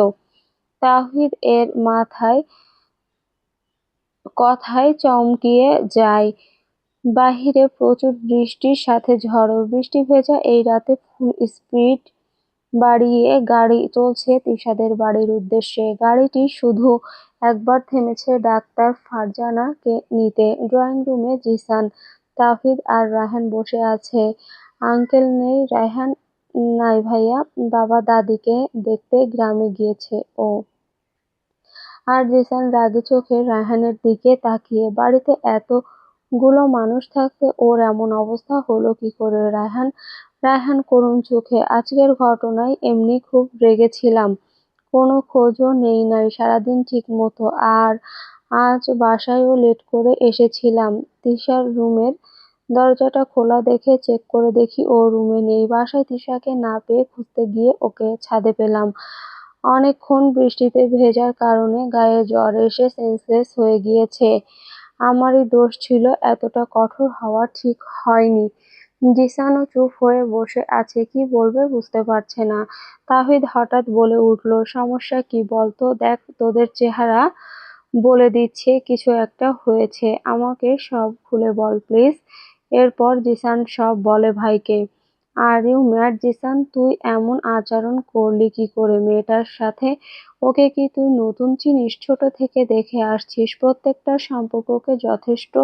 তাওহিদ এর মাথায় কথায় চমকিয়ে যায়। বাহিরে প্রচুর বৃষ্টির সাথে ঝড়ো। বৃষ্টি ভেজা এই রাতে ফুল স্পিড বাড়িয়ে গাড়ি চলছে তিশাদের বাড়ির উদ্দেশ্যে। গাড়িটি শুধু একবার থেমেছে ডাক্তার ফারজানাকে নিতে। ড্রয়িং রুমে জিসান, তাওহিদ আর রায়হান বসে আছে। আঙ্কেল নেই, রায়হান নাই ভাইয়া, বাবা দাদিকে দেখতে গ্রামে গিয়েছে ও। আর জিসান রাগী চোখে রায়হানের দিকে তাকিয়ে, বাড়িতে এতগুলো মানুষ থাকতে ওর এমন অবস্থা হলো কি করে? রায়হান করুণ চোখে, আজকের ঘটনায় এমনি খুব রেগেছিলাম, কোনো খোঁজও নেই নাই সারাদিন ঠিক মতো, আর আজ বাসায়ও লেট করে এসেছিলাম। তিশার রুমের দরজাটা খোলা দেখে চেক করে দেখি ও রুমে নেই। বাসায় তিশাকে না পেয়ে খুঁজতে গিয়ে ওকে ছাদে পেলাম। অনেকক্ষণ বৃষ্টিতে ভেজার কারণে গায়ে জ্বর এসে সেন্সলেস হয়ে গিয়েছে। আমারই দোষ ছিল, এতটা কঠোর হওয়া ঠিক হয়নি। জিসানও চুপ হয়ে বসে আছে, কি বলবে বুঝতে পারছে না। তাহিদ হঠাৎ বলে উঠল, সমস্যা কি বলতো? দেখ তোদের চেহারা বলে দিচ্ছে কিছু একটা হয়েছে, আমাকে সব খুলে বল প্লিজ। এরপর জিসান সব বলে ভাইকে। আর ইউ ম্যাড জিসান, তুই এমন আচরণ করলি কি করে মেয়েটার সাথে? ওকে কি তুই নতুন চিনিস? ছোট থেকে দেখে আসছিস প্রত্যেকটা সম্পর্ককে যথেষ্ট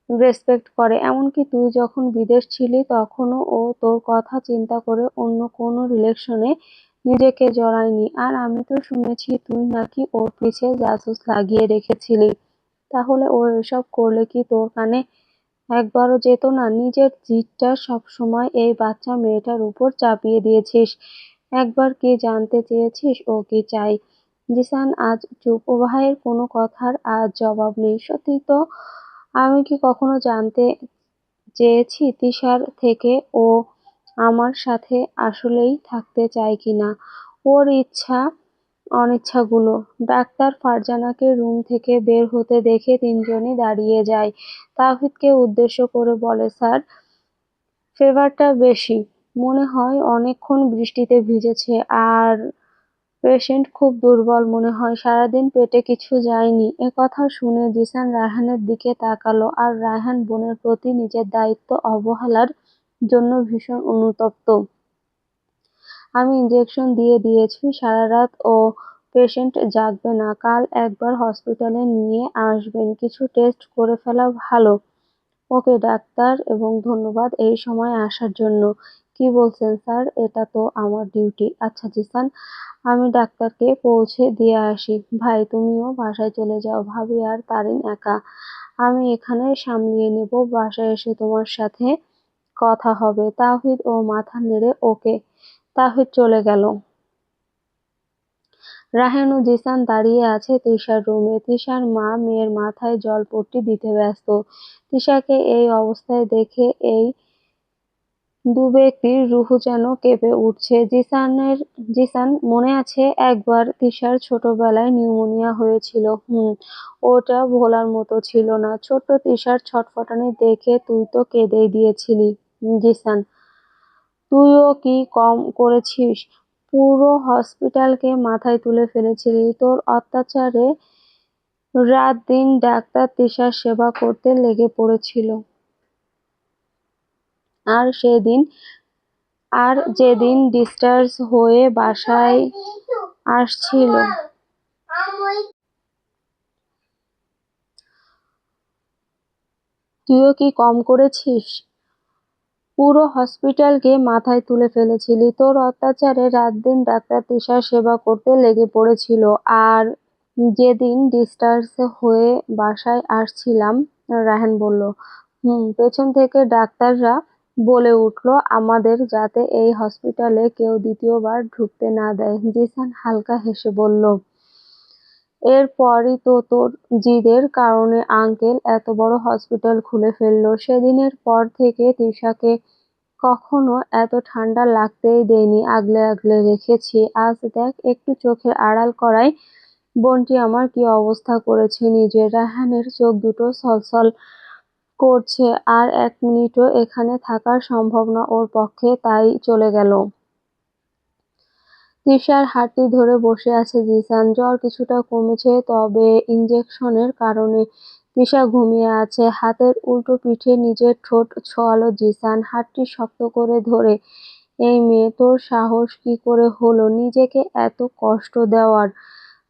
রেসপেক্ট করে, এমনকি তুই যখন বিদেশ ছিলি তখনও ও তোর কথা চিন্তা করে অন্য কোনো রিলেশনে নিজেকে জড়ায়নি। আর আমি তো শুনেছি তুই নাকি ওর পিছে জাসুস লাগিয়ে রেখেছিলি। তাহলে ও এসব করলে কি তোর কানে একবারও যেত না? নিজের জিদটা সবসময় এই বাচ্চা মেয়েটার উপর চাপিয়ে দিয়েছিস। একবার কি জানতে চেয়েছিস ও কি চায়? জিসান আজ চুপ। ও ভাইয়ের কোনো কথার আজ জবাব নেই। সত্যি তো, আমি কি কখনো জানতে চেয়েছি তিশার থেকে ও আমার সাথে আসলেই থাকতে চায় কিনা, ওর ইচ্ছা অনিচ্ছাগুলো। ডাক্তার ফারজানাকে রুম থেকে বের হতে দেখে তিনজনই দাঁড়িয়ে যায়। তাওহিদকে উদ্দেশ্য করে বলে, স্যার ফিভারটা বেশি, মনে হয় অনেকক্ষণ বৃষ্টিতে ভিজেছে, আর পেশেন্ট খুব দুর্বল মনে হয়, সারাদিন পেটে কিছু যায়নি। একথা শুনে জিসান রায়হানের দিকে তাকালো, আর রায়হান বোনের প্রতি নিজের দায়িত্ব অবহেলার জন্য ভীষণ অনুতপ্ত। আমি ইনজেকশন দিয়ে দিয়েছি, সারা রাত ও পেশেন্ট জাগবে না, কাল একবার হসপিটালে নিয়ে আসবেন, কিছু টেস্ট করে ফেলা ভালো। ওকে ডাক্তার, এবং ধন্যবাদ এই সময় আসার জন্য। কি বলছেন স্যার, এটা তো আমার ডিউটি। আচ্ছা জিসান, আমি ডাক্তারকে পৌঁছে দিয়ে আসি। ভাই তুমিও বাসায় চলে যাও, ভাবি আর তারিন একা, আমি এখানে সামলিয়ে নেব, বাসায় এসে তোমার সাথে কথা হবে। তাওহিদ ও মাথা নেড়ে ওকে। তাহিদ চলে গেল। রায়হান ও জিসান দাঁড়িয়ে আছে তিশার রুমে। তিশার মা মেয়ের মাথায় জলপট্টি দিতে ব্যস্ত। তিশাকে এই অবস্থায় দেখে এই দু ব্যক্তির রুহ যেন কেঁপে উঠছে। জিসান, মনে আছে একবার তিশার ছোটবেলায় নিউমোনিয়া হয়েছিল? ওটা ভোলার মতো ছিল না। ছোট্ট তিশার ছটফটানি দেখে তুই তো কেঁদেই দিয়েছিলি। জিসান, তুইও কি কম করেছিস? পুরো হসপিটালকে মাথায় তুলে ফেলেছিলি। তোর অত্যাচারে রাত দিন ডাক্তার তিশার সেবা করতে লেগে পড়েছিল। আর যেদিন ডিসচার্জ হয়ে বাসায় আসছিল, তুইও কি কম করেছিস? পুরো হসপিটালকে মাথায় তুলে ফেলেছিলি। তোর অত্যাচারে রাত দিন ডাক্তার তিশার সেবা করতে লেগে পড়েছিল। আর যেদিন ডিসচার্জ হয়ে বাসায় আসছিলাম, রায়হান বলল। পেছন থেকে ডাক্তাররা বলে উঠল, আমাদের যাতে এই হসপিটালে কেউ দ্বিতীয়বার ঢুকতে না দেয়। জিসান হালকা হেসে বলল, এরপরই তো তোর জিদের কারণে আঙ্কেল এত বড় হসপিটাল খুলে ফেললো। সেদিনের পর থেকে তিশাকে কখনো এত ঠান্ডা লাগতেই দেইনি, আগলে আগলে রেখেছি। আজ দেখ একটু চোখের আড়াল করায় বোনটি আমার কি অবস্থা করেছে নিজের। রায়হানের চোখ দুটো ছলছল করছে, আর 1 মিনিটও এখানে থাকা সম্ভব না ওর পক্ষে, তাই চলে গেল। তিশার হাতটি ধরে বসে আছে জিসান। জ্বর কিছুটা কমেছে, তবে ইনজেকশনের কারণে তিশা ঘুমিয়ে আছে। হাতের উল্টো পিঠে নিজের ঠোঁট ছোঁয়ালো জিসান, হাতটি শক্ত করে ধরে। এই মেয়ে, তোর সাহস কি করে হলো নিজেকে এত কষ্ট দেওয়ার?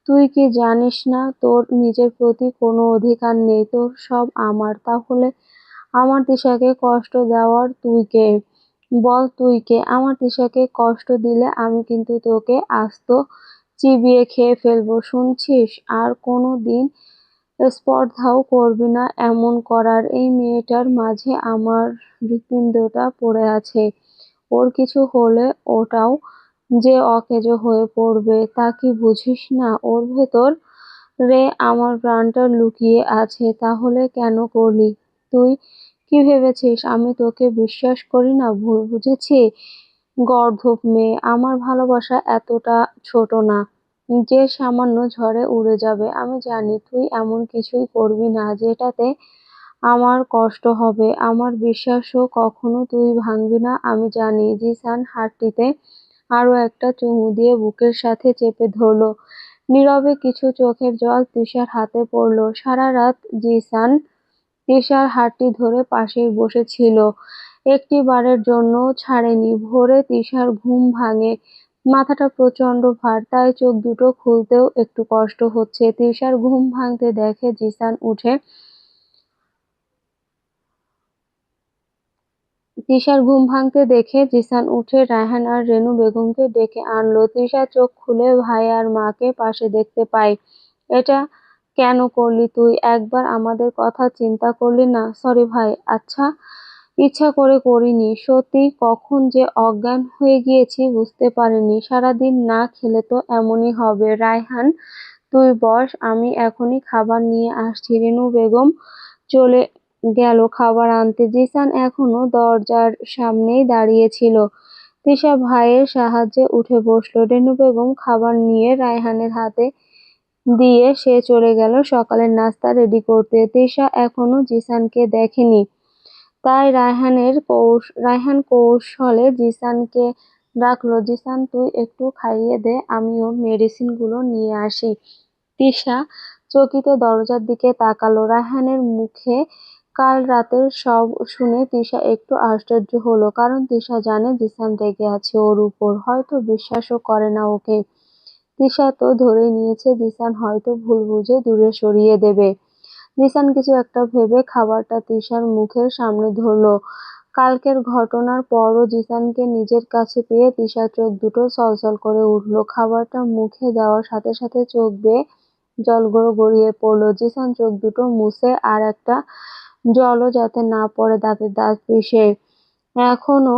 তুই কি জানিস না তোর নিজের প্রতি কোনো অধিকার নেই? তোর সব আমার। তাহলে আমার তিশাকে কষ্ট দেওয়ার তুই কে? বল তুই কে? আমার তিশাকে কষ্ট দিলে আমি কিন্তু তোকে আস্ত চিবিয়ে খেয়ে ফেলবো, শুনছিস? আর কোনো দিন স্পর্ধাও করবি না এমন করার। এই মেয়েটার মাঝে আমার হৃৎপিণ্ডটা পড়ে আছে। ওর কিছু হলে ওটাও যে অকেজো হয়ে পড়বে, তা কি বুঝিস না? ওর ভেতর রে আমার প্রাণটা লুকিয়ে আছে। তাহলে কেন করলি? তুই কি ভেবেছিস আমি তোকে বিশ্বাস করি না? ভুল বুঝেছি গর্দভ মেয়ে। আমার ভালোবাসা এতটা ছোট না যে সামান্য ঝড়ে উড়ে যাবে। আমি জানি তুই এমন কিছুই করবি না যেটাতে আমার কষ্ট হবে। আমার বিশ্বাসও কখনো তুই ভাঙবি না আমি জানি। জিসান হাতটিতে আরো একটা চুমু দিয়ে বুকের সাথে চেপে ধরলো। নীরবে কিছু চোখের জল তিশার হাতে পড়ল। সারা রাত জিসান তিশার হাতটি ধরে পাশেই বসেছিল, একটি বারের জন্যও ছাড়েনি। ভোরে তিশার ঘুম ভাঙে, মাথাটা প্রচন্ড ভার, তাই চোখ দুটো খুলতেও একটু কষ্ট হচ্ছে। তিশার ঘুম ভাঙতে দেখে জিসান উঠে রায়হান আর রেনু বেগমকে ডেকে আনলো। তিশা চোখ খুলে ভাই আর মাকে পাশে দেখতে পায়। এটা কেন করলি তুই? একবার আমাদের কথা চিন্তা করলি না? সরি ভাই। আচ্ছা, ইচ্ছা করে করিনি। সত্যি কখন যে অজ্ঞান হয়ে গিয়েছি বুঝতে পারিনি। সারাদিন না খেলে তো এমনই হবে। রায়হান, তুই বস, আমি এখনই খাবার নিয়ে আসছি। রেনু বেগম চলে গেল খাবার আনতে। জিসান এখনো দরজার সামনেই দাঁড়িয়ে ছিল। তিশা ভাইয়ের সাহায্যে উঠে বসলো। রেনু বেগম খাবার নিয়ে রায়হানের হাতে দিয়ে সে চলে গেল সকালের নাস্তা রেডি করতে। তিশা এখনো জিসানকে দেখেনি, তাই রায়হান কৌশলে জিসানকে ডাকলো। জিসান, তুই একটু খাইয়ে দে, আমি ওর মেডিসিন গুলো নিয়ে আসি। তিশা চকিতে দরজার দিকে তাকালো। রায়হানের মুখে কাল রাতের সব শুনে তিশা একটু আশ্চর্য হলো, কারণ তিশা জানে জিসান রেগে আছে ওর উপর, হয়তো বিশ্বাসও করে না ওকে। তিশা তো ধরে নিয়েছে জিসান হয়তো ভুল বুঝে দূরে সরিয়ে দেবে। জিসান কিছু একটা ভেবে খাবারটা তিশার মুখের সামনে ধরলো। কালকের ঘটনার পরও জিসানকে নিজের কাছে পেয়ে তিশার চোখ দুটো ছলছল করে উঠলো। খাবারটা মুখে দেওয়ার সাথে সাথে চোখ বেয়ে জলগুলো গড়িয়ে পড়লো। জিসান চোখ দুটো মুছে আর একটা জলও যাতে না পড়ে দাঁতে দাঁত পিষে। এখনো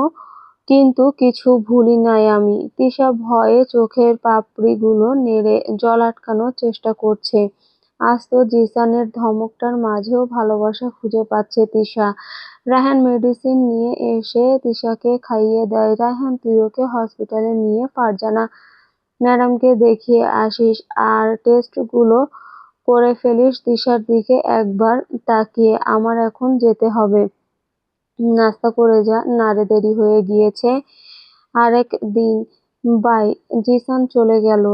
কিন্তু কিছু ভুলি নাই আমি। তিশা ভয়ে চোখের পাপড়িগুলো নেড়ে জল আটকানোর চেষ্টা করছে। আজ তো জিসানের ধমকটার মাঝেও ভালোবাসা খুঁজে পাচ্ছে তিশা। রায়হান মেডিসিন নিয়ে এসে তিশাকে খাইয়ে দেয়। রায়হান, তুই ওকে হসপিটালে নিয়ে ফারজানা ম্যাডামকে দেখিয়ে আসিস, আর টেস্ট গুলো করে ফেলিস। তিশার দিকে একবার তাকিয়ে, আমার এখন যেতে হবে। নাস্তা করে যা, নারে দেরি হয়ে গিয়েছে। আরেক দিন। বাই। জিসান চলে গেল,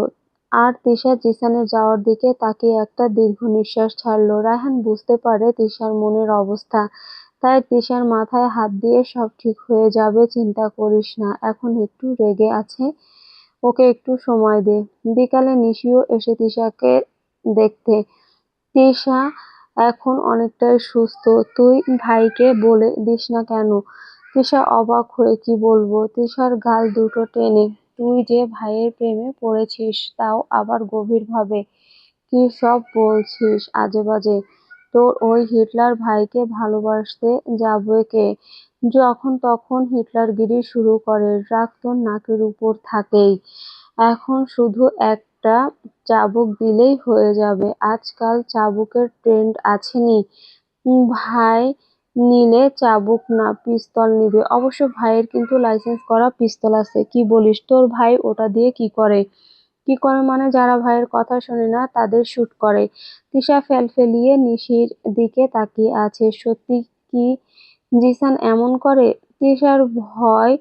আর তিশা জিসানের যাওয়ার দিকে তাকিয়ে একটা দীর্ঘ নিঃশ্বাস ছাড়লো। রায়হান বুঝতে পারে তিশার মনের অবস্থা, তাই তিশার মাথায় হাত দিয়ে সব ঠিক হয়ে যাবে, চিন্তা করিস না। এখন একটু রেগে আছে, ওকে একটু সময় দে। বিকালে নিশিও এসে তিশাকে দেখতে। তিশা এখন অনেকটাই সুস্থ। তুই ভাইকে বলে দিস না কেন? তিশা অবাক হয়ে কি বলবো? তিশার গাল দুটো টেনে, তুই যে ভাইয়ের প্রেমে পড়েছিস, তাও আবার গভীরভাবে। কি সব বলছিস আজেবাজে? তোর ওই হিটলার ভাইকে ভালোবাসতে যাবে কে? যখন তখন হিটলারগিরি শুরু করে, রাগ তোর নাকের উপর থাকেই। এখন শুধু একটা চাবুক দিলেই হয়ে যাবে। আজকাল চাবুকের ট্রেন্ড আছে নি? ভাই নিলে চাবুক না পিস্তল নিবে। অবশ্য ভাইয়ের কিন্তু লাইসেন্স করা পিস্তল আছে। কি বলিস? তোর ভাই ওটা দিয়ে কি করে? কি করে মানে, যারা ভাইয়ের কথা শোনে না তাদের শুট করে। তিশা ফেলফেলিয়ে নিশির দিকে তাকিয়ে আছে। সত্যি কি জিসান এমন করে? তিশার ভয়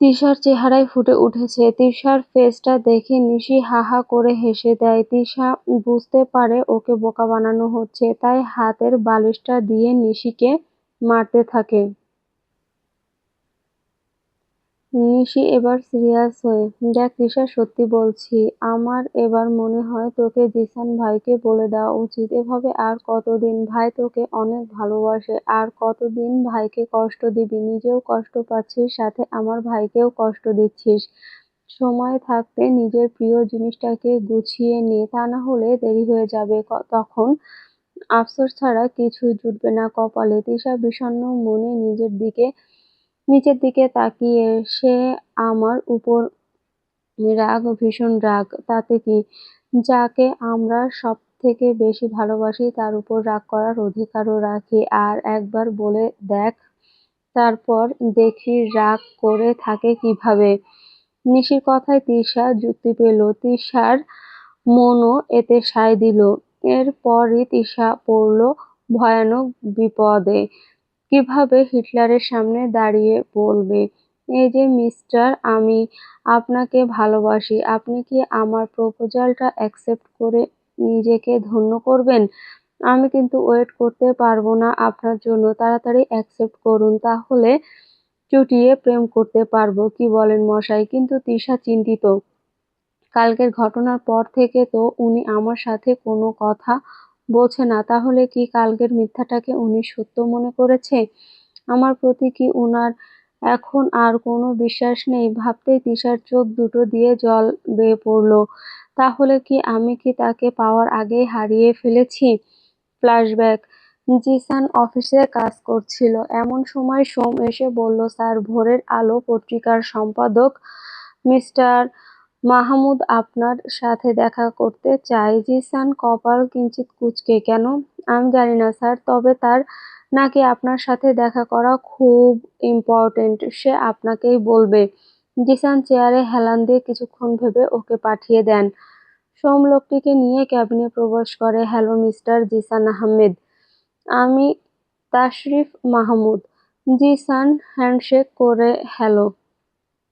তিশার চেহারায় ফুটে উঠেছে। তিশার ফেসটা দেখে নিশি হা হা করে হেসে দেয়। তিশা বুঝতে পারে ওকে বোকা বানানো হচ্ছে, তাই হাতের বালিশটা দিয়ে নিশিকে মারতে থাকে। নিশি এবার সিরিয়াস হয়ে, দেখ তিশা, সত্যি বলছি, আমার এবার মনে হয় তোকে জিসান ভাইকে বলে দেওয়া উচিত। এভাবে আর কতদিন? ভাই তোকে অনেক ভালোবাসে। আর কতদিন ভাইকে কষ্ট দিবি? নিজেও কষ্ট পাচ্ছিস, সাথে আমার ভাইকেও কষ্ট দিচ্ছিস। সময় থাকতে নিজের প্রিয় জিনিসটাকে গুছিয়ে নে, তা না হলে দেরি হয়ে যাবে। তখন আফসোস ছাড়া কিছুই জুটবে না কপালে। তিশা বিষণ্ণ মনে নিচের দিকে তাকিয়ে, সে আমার উপর রাগ, ভীষণ রাগ। তাতে কি? যাকে আমরা সব থেকে বেশি ভালোবাসি তার উপর রাগ করার অধিকারও রাখি। আর একবার বলে দেখ, তারপর দেখি রাগ করে থাকে কিভাবে। নিশির কথায় তিশা যুক্তি পেল। তিশার মনও এতে সায় দিল। এরপরই তিশা পড়ল ভয়ানক বিপদে। কিভাবে হিটলারের সামনে দাঁড়িয়ে বলবে, এই যে মিস্টার, আমি আপনাকে ভালোবাসি, আপনি কি আমার প্রপোজালটা অ্যাকসেপ্ট করে নিজেকে ধন্য করবেন? আমি কিন্তু ওয়েট করতে পারবো না আপনার জন্য, তাড়াতাড়ি অ্যাকসেপ্ট করুন, তাহলে চুটিয়ে প্রেম করতে পারবো। কি বলেন মশাই? কিন্তু তিশা চিন্তিত। কালকের ঘটনার পর থেকে তো উনি আমার সাথে কোনো কথা বলছে না। তাহলে কি কালকের মিথ্যাটাকে উনি সত্য মনে করেছে? আমার প্রতি কি উনার এখন আর কোনো বিশ্বাস নেই? ভাবতেই তিশার চোখ দুটো দিয়ে জল বেয়ে পড়ল। তাহলে কি আমি কি তাকে পাওয়ার আগেই হারিয়ে ফেলেছি? ফ্ল্যাশব্যাক। জিসান অফিসে কাজ করছিল। এমন সময় সোম এসে বলল, স্যার, ভোরের আলো পত্রিকার সম্পাদক মিস্টার মাহমুদ আপনার সাথে দেখা করতে চায়। জিসান কপাল কিঞ্চিত কুঁচকে, কেন? আমি জানি না স্যার, তবে তার নাকি আপনার সাথে দেখা করা খুব ইম্পর্টেন্ট, সে আপনাকেই বলবে। জিসান চেয়ারে হেলান দিয়ে কিছুক্ষণ ভেবে ওকে পাঠিয়ে দেন। সোম লোকটিকে নিয়ে ক্যাবিনে প্রবেশ করে। হ্যালো মিস্টার জিসান আহমেদ, আমি তাশরিফ মাহমুদ। জিসান হ্যান্ডশেক করে, হ্যালো,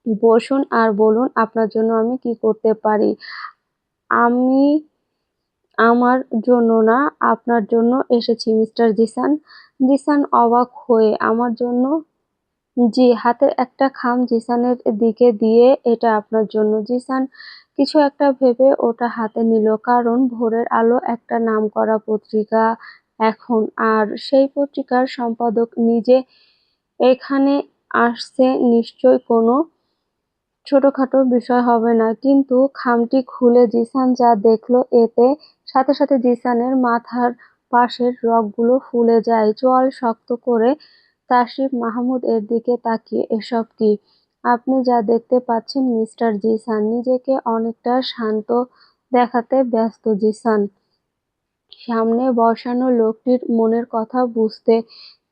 বসুন আর বলুন আপনার জন্য আমি কি করতে পারি। আমি আমার জন্য না, আপনার জন্য এসেছি মিস্টার জিসান। জিসান অবাক হয়ে, আমার জন্য? জি। হাতের একটা খাম জিসানের দিকে দিয়ে, এটা আপনার জন্য। জিসান কিছু একটা ভেবে ওটা হাতে নিল, কারণ ভোরের আলো একটা নামকরা পত্রিকা এখন, আর সেই পত্রিকার সম্পাদক নিজে এখানে আসছে, নিশ্চয় কোনো ছোটখাটো বিষয় হবে না। কিন্তু খামটি খুলে জিসান যা দেখল, এতে সাথে সাথে জিসানের মাথার পাশের রগগুলো ফুলে যায়। চোয়াল শক্ত করে তাশরিফ মাহমুদ এর দিকে তাকিয়ে, এসব কি আপনি যা দেখতে পাচ্ছেন মিস্টার জিসান? নিজেকে অনেকটা শান্ত দেখাতে ব্যস্ত জিসান সামনে বসানো লোকটির মনের কথা বুঝতে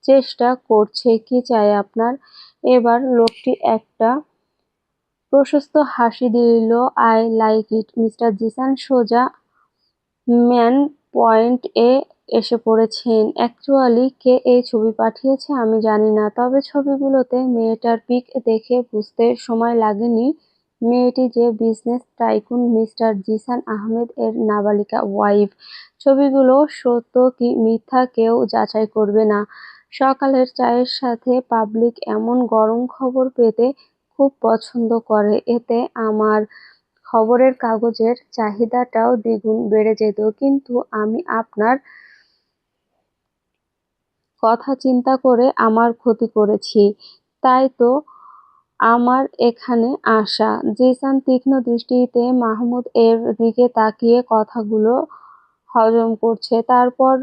চেষ্টা করছে। কি চাই আপনার? এবার লোকটি একটা প্রশস্ত হাসি দিল। I like it mister Jisan সোজা ম্যান পয়েন্ট এ এসে পড়েছেন। অ্যাকচুয়ালি কে এই ছবি পাঠিয়েছে আমি জানি না, তবে ছবিগুলোতে মেয়েটার পিক দেখে বুঝতে সময় লাগেনি মেয়েটি যে business tycoon mister Jisan Ahmed এর নাবালিকা ওয়াইফ। ছবিগুলো সত্য কি মিথ্যা কেউ যাচাই করবে না। সকালের চায়ের সাথে পাবলিক এমন গরম খবর পেতে খুব পছন্দ করে। এতে আমার খবরের কাগজের চাহিদাটাও দ্বিগুণ বেড়ে যেত। কিন্তু আমি আপনার কথা চিন্তা করে আমার ক্ষতি করেছি, তাই তো আমার এখানে আসা। জিসান তীক্ষ্ণ দৃষ্টিতে মাহমুদ এর দিকে তাকিয়ে কথাগুলো হজম করছে। তারপর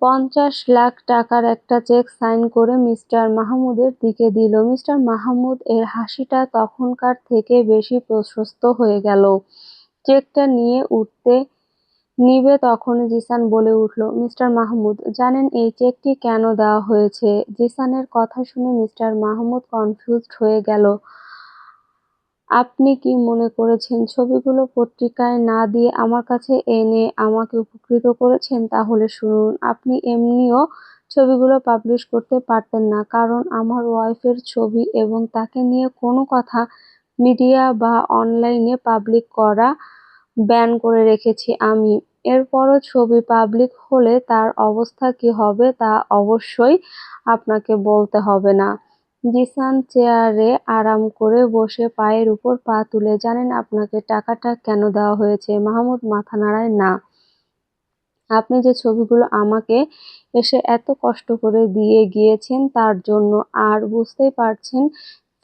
50 লাখ টাকার একটা চেক সাইন করে মিস্টার মাহমুদের দিকে দিল। মিস্টার মাহমুদ এর হাসিটা তখনকার থেকে বেশি প্রশস্ত হয়ে গেল। চেকটা নিবে তখনই জিসান বলে উঠল, মিস্টার মাহমুদ, জানেন এই চেকটি কেন দেওয়া হয়েছে? জিসানের কথা শুনে মিস্টার মাহমুদ কনফিউজড হয়ে গেল। আপনি কি মনে করেছেন ছবিগুলো পত্রিকায় না দিয়ে আমার কাছে এনে আমাকে উপকৃত করেছেন? তাহলে শুনুন, আপনি এমনিও ছবিগুলো পাবলিশ করতে পারতেন না, কারণ আমার ওয়াইফের ছবি এবং তাকে নিয়ে কোনো কথা মিডিয়া বা অনলাইনে পাবলিক করা ব্যান করে রেখেছি আমি। এরপরও ছবি পাবলিক হলে তার অবস্থা কি হবে তা অবশ্যই আপনাকে বলতে হবে না। জিসান চেয়ারে আরাম করে বসে পায়ের উপর পা তুলে, জানেন আপনাকে টাকাটা কেন দেওয়া হয়েছে? মাহমুদ মাথা নাড়ায়, না। আপনি যে ছবিগুলো আমাকে এসে এত কষ্ট করে দিয়ে গিয়েছেন তার জন্য। আর বুঝতেই পারছেন,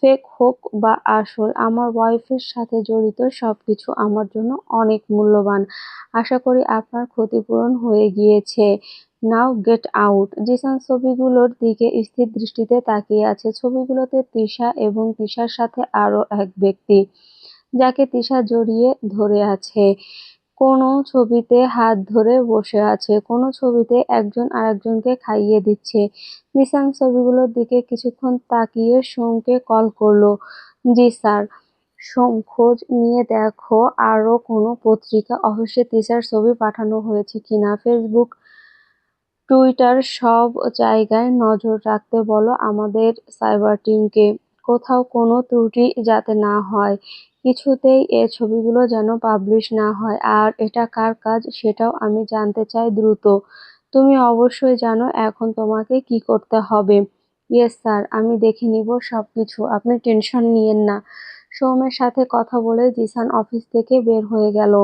ফেক হোক বা আসল, আমার ওয়াইফের সাথে জড়িত সবকিছু আমার জন্য অনেক মূল্যবান। আশা করি আপনার ক্ষতিপূরণ হয়ে গিয়েছে। নাও গেট আউট। জিসান ছবিগুলোর দিকে স্থির দৃষ্টিতে তাকিয়ে আছে। ছবিগুলোতে তৃষা এবং তৃষার সাথে আরো এক ব্যক্তি, যাকে তৃষা জড়িয়ে ধরে আছে। কোনো ছবিতে হাত ধরে বসে আছে, কোনো ছবিতে একজন আরেকজনকে খাইয়ে দিচ্ছে। জিসান ছবিগুলোর দিকে কিছুক্ষণ তাকিয়ে সোমকে কল করলো। জি স্যার। সোম, খোঁজ নিয়ে দেখো আরো কোনো পত্রিকা অফিসে তৃষার ছবি পাঠানো হয়েছে কিনা। ফেসবুক, টুইটার সব জায়গায় নজর রাখতে বলো আমাদের সাইবার টিমকে। কোথাও কোনো ত্রুটি যাতে না হয়। কিছুতেই এ ছবিগুলো যেন পাবলিশ না হয়। আর এটা কার কাজ সেটাও আমি জানতে চাই দ্রুত। তুমি অবশ্যই জানো এখন তোমাকে কি করতে হবে। ইয়েস স্যার, আমি দেখে নিব সবকিছু, আপনি টেনশন নিয়েন না। সৌমের সাথে কথা বলে জিসান অফিস থেকে বের হয়ে গেল।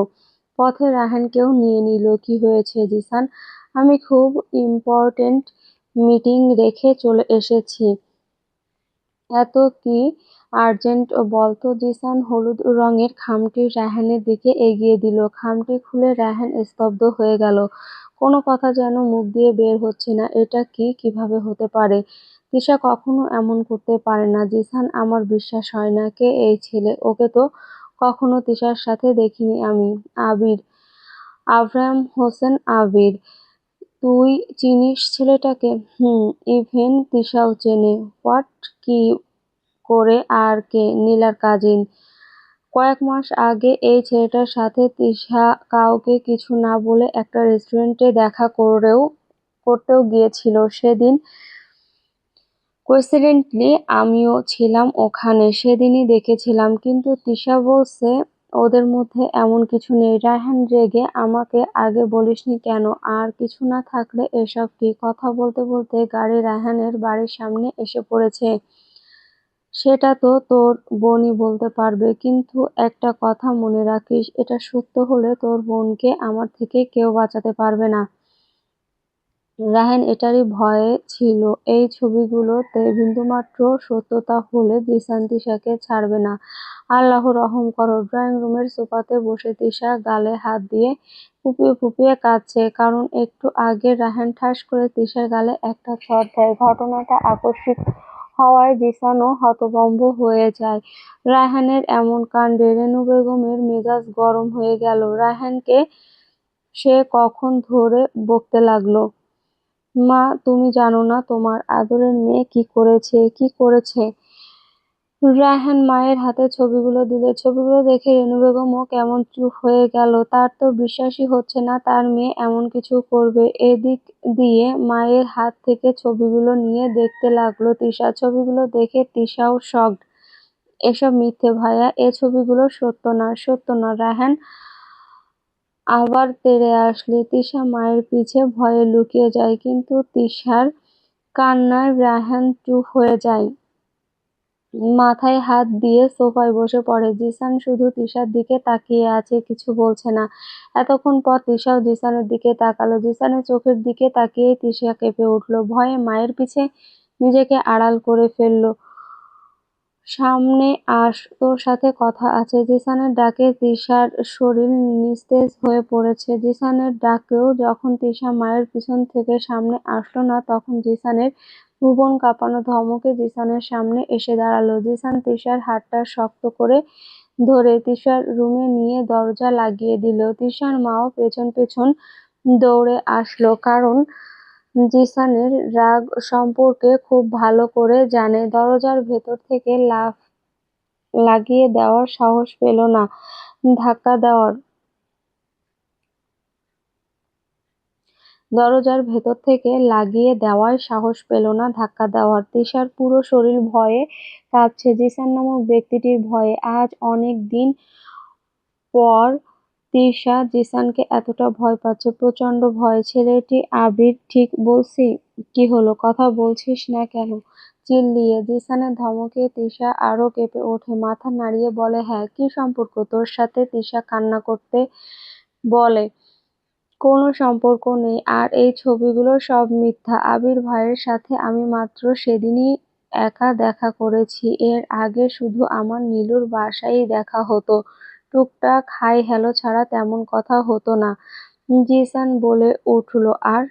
পথে রাহানকেও নিয়ে নিল। কি হয়েছে জিসান? আমি খুব ইম্পর্টেন্ট মিটিং রেখে চলে এসেছি। এত কি আর্জেন্ট বলতো? জিসান হলুদ রঙের খামটি রায়হানের দিকে এগিয়ে দিল। খামটি খুলে রায়হান স্তব্ধ হয়ে গেল। কোনো কথা যেন মুখ দিয়ে বের হচ্ছে না। এটা কি, কিভাবে হতে পারে? তৃষা কখনো এমন করতে পারে না। জিসান, আমার বিশ্বাস হয় না। কে এই ছেলে? ওকে তো কখনো তৃষার সাথে দেখিনি আমি। আবির, আবরাম হোসেন আবির। তুই চিনিস ছেলেটাকে? হুম। ইভেন তৃষাও চেনে। হোয়াট? কি করে? আর কে? নীলার কাজিন। কয়েক মাস আগে এই ছেলেটার সাথে তৃষা কাউকে কিছু না বলে একটা রেস্টুরেন্টে দেখা করতেও গিয়েছিল। সেদিন কোইন্সিডেন্টলি আমিও ছিলাম ওখানে। সেদিনই দেখেছিলাম। কিন্তু তৃষা বলছে ওদের মধ্যে এমন কিছু নেই। রায়হান রেগে, আমাকে আগে বলিসনি কেন? আর কিছু না থাকলে এসব কি? কথা বলতে বলতে গাড়ি রায়হানের বাড়ির সামনে এসে পড়েছে। সেটা তো তোর বোনই বলতে পারবে। কিন্তু একটা কথা মনে রাখিস, এটা সত্য হলে তোর বোনকে আমার থেকে কেউ বাঁচাতে পারবে না। রায়হান এটারই ভয়ে ছিল। এই ছবিগুলোতে বিন্দুমাত্র সত্যতা হলে জিসান তৃষাকে ছাড়বে না। আল্লাহ রহম করো। ড্রয়িং রুমের সোফাতে বসে তৃষা গালে হাত দিয়ে ফুঁপিয়ে ফুঁপিয়ে কাঁদছে। কারণ একটু আগে রায়হান ঠাস করে তৃষার গালে একটা চড় দেয়। ঘটনাটা আকস্মিক হওয়ায় জিসানও হতভম্ব হয়ে যায়। রায়হানের এমন কাণ্ডে রেনু বেগমের মেজাজ গরম হয়ে গেল। রায়হানকে সে কখন ধরে বকতে লাগলো। মা, তুমি জানো না তোমার আদরের মেয়ে কি করেছে? রায়হান মায়ের হাতে ছবিগুলো দিলে। ছবিগুলো দেখে রেনু বেগমও কেমন চুপ হয়ে গেল। তার তো বিশ্বাসই হচ্ছে না তার মেয়ে এমন কিছু করবে। এদিক দিয়ে মায়ের হাত থেকে ছবিগুলো নিয়ে দেখতে লাগলো তৃষা। ছবিগুলো দেখে তৃষাও শকড। এসব মিথ্যে ভাইয়া, এ ছবিগুলো সত্য না, সত্য না। রায়হান আবার তেড়ে আসলে তৃষা মায়ের পিছে ভয়ে লুকিয়ে যায়। কিন্তু তৃষার কান্নায় রায়হান চুপ হয়ে যায়। মাথায় হাত দিয়ে সোফায় বসে পড়ে। জিসান শুধু তৃষার দিকে তাকিয়ে আছে, কিছু বলছে না। এতক্ষণ পর তৃষাও জিসানের দিকে তাকালো। জিসানের চোখের দিকে তাকিয়েই তৃষা কেঁপে উঠল। ভয়ে মায়ের পিছে নিজেকে আড়াল করে ফেলল। সামনে আস, তোর সাথে কথা আছে। জিসানের ডাকে তৃষার শরীর নিস্তেজ হয়ে পড়েছে। জিসানের ডাকেও যখন তৃষা মায়ের পিছন থেকে সামনে আসলো না, তখন জিসানের ভুবন কাঁপানো ধমকে জিসানের সামনে এসে দাঁড়ালো। জিসান তৃষার হাতটা শক্ত করে ধরে তৃষার রুমে নিয়ে দরজা লাগিয়ে দিল। তৃষার মাও পেছন পেছন দৌড়ে আসলো, কারণ জিসানের রাগ সম্পর্কে খুব ভালো করে জানে। দরজার ভেতর থেকে লাফ লাগিয়ে দেওয়ার সাহস পেল না। ধাক্কা দেওয়ার দরজার ভেতর থেকে লাগিয়ে দেওয়ার সাহস পেল না ধাক্কা দেওয়ার। তিশার পুরো শরীর ভয়ে কাঁপছে, জিসান নামক ব্যক্তিটির ভয়ে। আজ অনেক দিন পর তিশা জিসানকে এতটা ভয় পাচ্ছে, প্রচন্ড ভয়। ছেলেটি আবির, ঠিক বলছি? কি হলো, কথা বলছিস না কেন? চিল্লিয়ে। জিসানের ধমকে তিশা আরো কেঁপে ওঠে, মাথা নাড়িয়ে বলে, হ্যাঁ, কি সম্পর্ক তোর সাথে? তিশা কান্না করতে বলে, কোনো সম্পর্ক নেই, আর এই ছবিগুলো সব মিথ্যা। আবির ভাইয়ের সাথে আমি মাত্র সেদিনই একা দেখা করেছি। এর আগে শুধু আমার নীলুর বাসায়ই দেখা হতো। টুকটাক হাই হ্যালো ছাড়া তেমন কথা হতো না। জিসান বলে উঠল, আর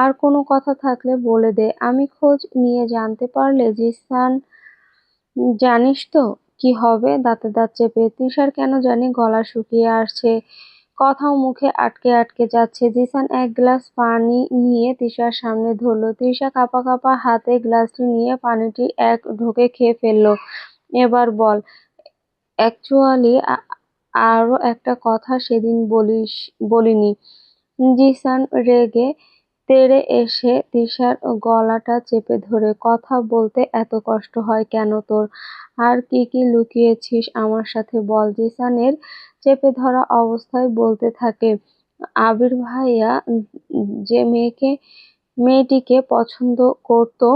আর কোনো কথা থাকলে বলে দে, আমি খোঁজ নিয়ে জানতে পারলে। জিসান, জানিস তো কি হবে? দাঁতে দাঁত চেপে। তিশার কেন জানি গলা শুকিয়ে আসছে, কথাও মুখে আটকে আটকে যাচ্ছে। জিসান এক গ্লাস পানি নিয়ে তিশার সামনে ধরলো। তিশা কাঁপা কাঁপা হাতে গ্লাসটি নিয়ে পানিটি এক ঢোকে খেয়ে ফেললো। এবার বল, অ্যাকচুয়ালি আরো একটা কথা সেদিন বলিনি। জিসান রেগে তেড়ে এসে তিশার গলাটা চেপে ধরে, কথা বলতে এত কষ্ট হয় কেন তোর? আর কি কি লুকিয়েছিস আমার সাথে বল। জিসানের চেপে ধরা অবস্থায় বলতে থাকে, আবির ভাইয়া যে মেয়েটিকে পছন্দ করতো,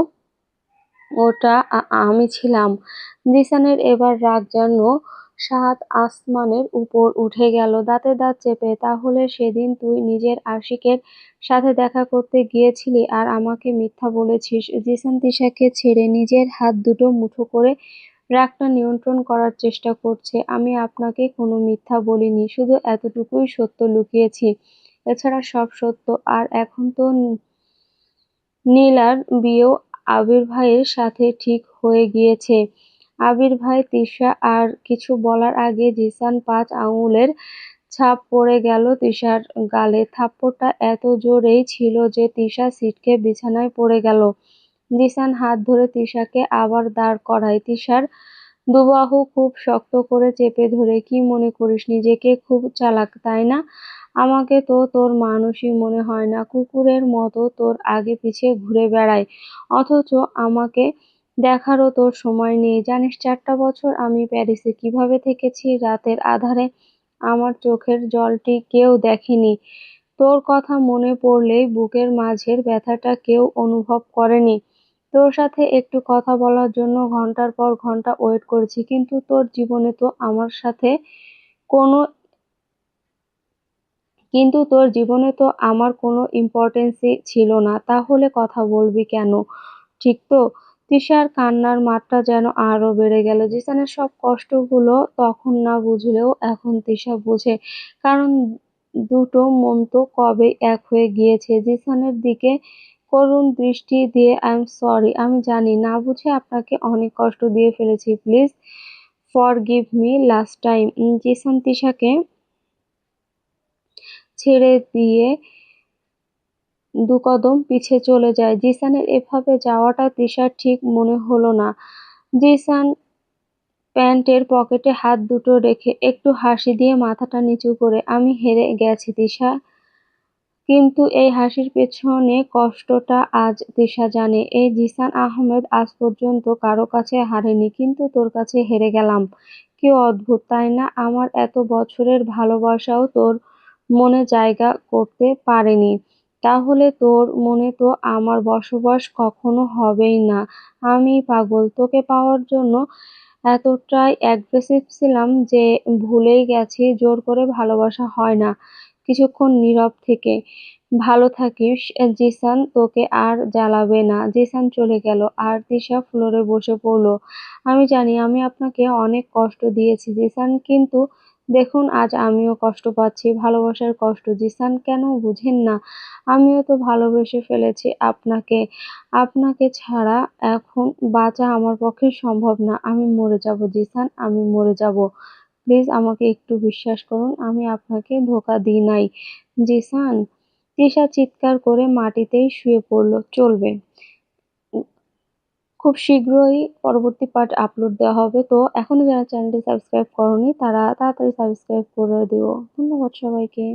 ওটা আমি ছিলাম। জিসানের এবার রাগ যেন সাত আসমানের উপর উঠে গেল। দাঁতে দাঁত চেপে, তাহলে সেদিন তুই নিজের আশিকের সাথে দেখা করতে গিয়েছিলি আর আমাকে মিথ্যা বলেছিস? জিসান তিশাকে ছেড়ে নিজের হাত দুটো মুঠো করে রাগটা নিয়ন্ত্রণ করার চেষ্টা করছে। আমি আপনাকে কোনো মিথ্যা বলিনি, শুধু এতটুকুই সত্য লুকিয়েছি, এছাড়া সব সত্য। আর এখন তো নীলার বিয়েও আবির ভাইয়ের সাথে ঠিক হয়ে গিয়েছে। আবির ভাই। তিশা আর কিছু বলার আগে জিসান 5 আঙুলের ছাপ পড়ে গেল তিশার গালে। থাপ্পড়টা এত জোরেই ছিল যে তিশা ছিটকে বিছানায় পড়ে গেল। জিসান হাত ধরে তিশাকে আবার দাঁড় করায়। তিশার দুবাহু খুব শক্ত করে চেপে ধরে, কি মনে করিস নিজেকে খুব চালাক, তাই না? আমাকে তো তোর মানুষই মনে হয় না, কুকুরের মতো তোর আগে পিছে ঘুরে বেড়াই, অথচ আমাকে দেখারও তোর সময় নেই। জানিস 4টা বছর আমি প্যারিসে কিভাবে থেকেছি, রাতের আঁধারে আমার চোখের জলটি কেউ দেখেনি। তোর কথা মনে পড়লেই বুকের মাঝের ব্যথাটা কেউ অনুভব করেনি। তোর সাথে একটু কথা বলার জন্য ঘন্টার পর ঘন্টা ওয়েট করেছি, কিন্তু কোনো তোর জীবনে তো আমার কোনো ইম্পর্টেন্সই ছিল না, তাহলে কথা বলবি কেন? ঠিক তো? তিশার কান্নার মাত্রা যেন আরো বেড়ে গেল। জিসানের সব কষ্টগুলো তখন না বুঝলেও এখন তিশা বোঝে, কারণ দুটো মন তো কবেই এক হয়ে গিয়েছে। জিসানের দিকে করুণ দৃষ্টি দিয়ে, আই এম সরি, আমি জানি না বুঝে আপনাকে অনেক কষ্ট দিয়ে ফেলেছি, please forgive me last time. Zisan তিশাকে ছেড়ে দিয়ে 2 কদম পিছে চলে যায়। জিসানের এভাবে যাওয়াটা তিশার ঠিক মনে হলো না। জিসান প্যান্টের পকেটে হাত দুটো রেখে একটু হাসি দিয়ে মাথাটা নিচু করে, আমি হেরে গেছি তিশা, কিন্তু এই হাসির পেছনে কষ্টটা আজ তিশা জানে। এই জিসান আহমেদ আজ পর্যন্ত কারো কাছে হারেনি, কিন্তু তোর কাছে হেরে গেলাম। কি অদ্ভুত, তাই না? আমার এত বছরের ভালোবাসাও তোর মনে জায়গা করতে পারেনি। তাহলে তোর মনে তো আমার বসবাস কখনো হবেই না। আমি পাগল, তোকে পাওয়ার জন্য এতটাই অ্যাগ্রেসিভ ছিলাম যে ভুলেই গেছি জোর করে ভালোবাসা হয় না। কিছুক্ষণ নীরব থেকে, ভালো থাকিস জিসান, তোকে আর জ্বালাবে না। জিসান চলে গেল আর তিশা ফ্লোরে বসে পড়ল। আমি জানি আমি আপনাকে অনেক কষ্ট দিয়েছি জিসান, কিন্তু দেখুন আজ আমিও কষ্ট পাচ্ছি, ভালোবাসার কষ্ট। জিসান, কেন বুঝেন না? আমিও তো ভালোবেসে ফেলেছি আপনাকে। আপনাকে ছাড়া এখন বাঁচা আমার পক্ষে সম্ভব না। আমি মরে যাব জিসান, আমি মরে যাব। প্লিজ আমাকে একটু বিশ্বাস করুন, আমি আপনাকে ধোঁকা দিই নাই। জিসান। তিশা চিৎকার করে মাটিতেই শুয়ে পড়ল। চলবে। খুব শীঘ্রই পরবর্তী পার্ট আপলোড দেওয়া হবে। তো এখনো যারা চ্যানেলটি সাবস্ক্রাইব করোনি তারা তাড়াতাড়ি সাবস্ক্রাইব করে দিও। ধন্যবাদ সবাইকে।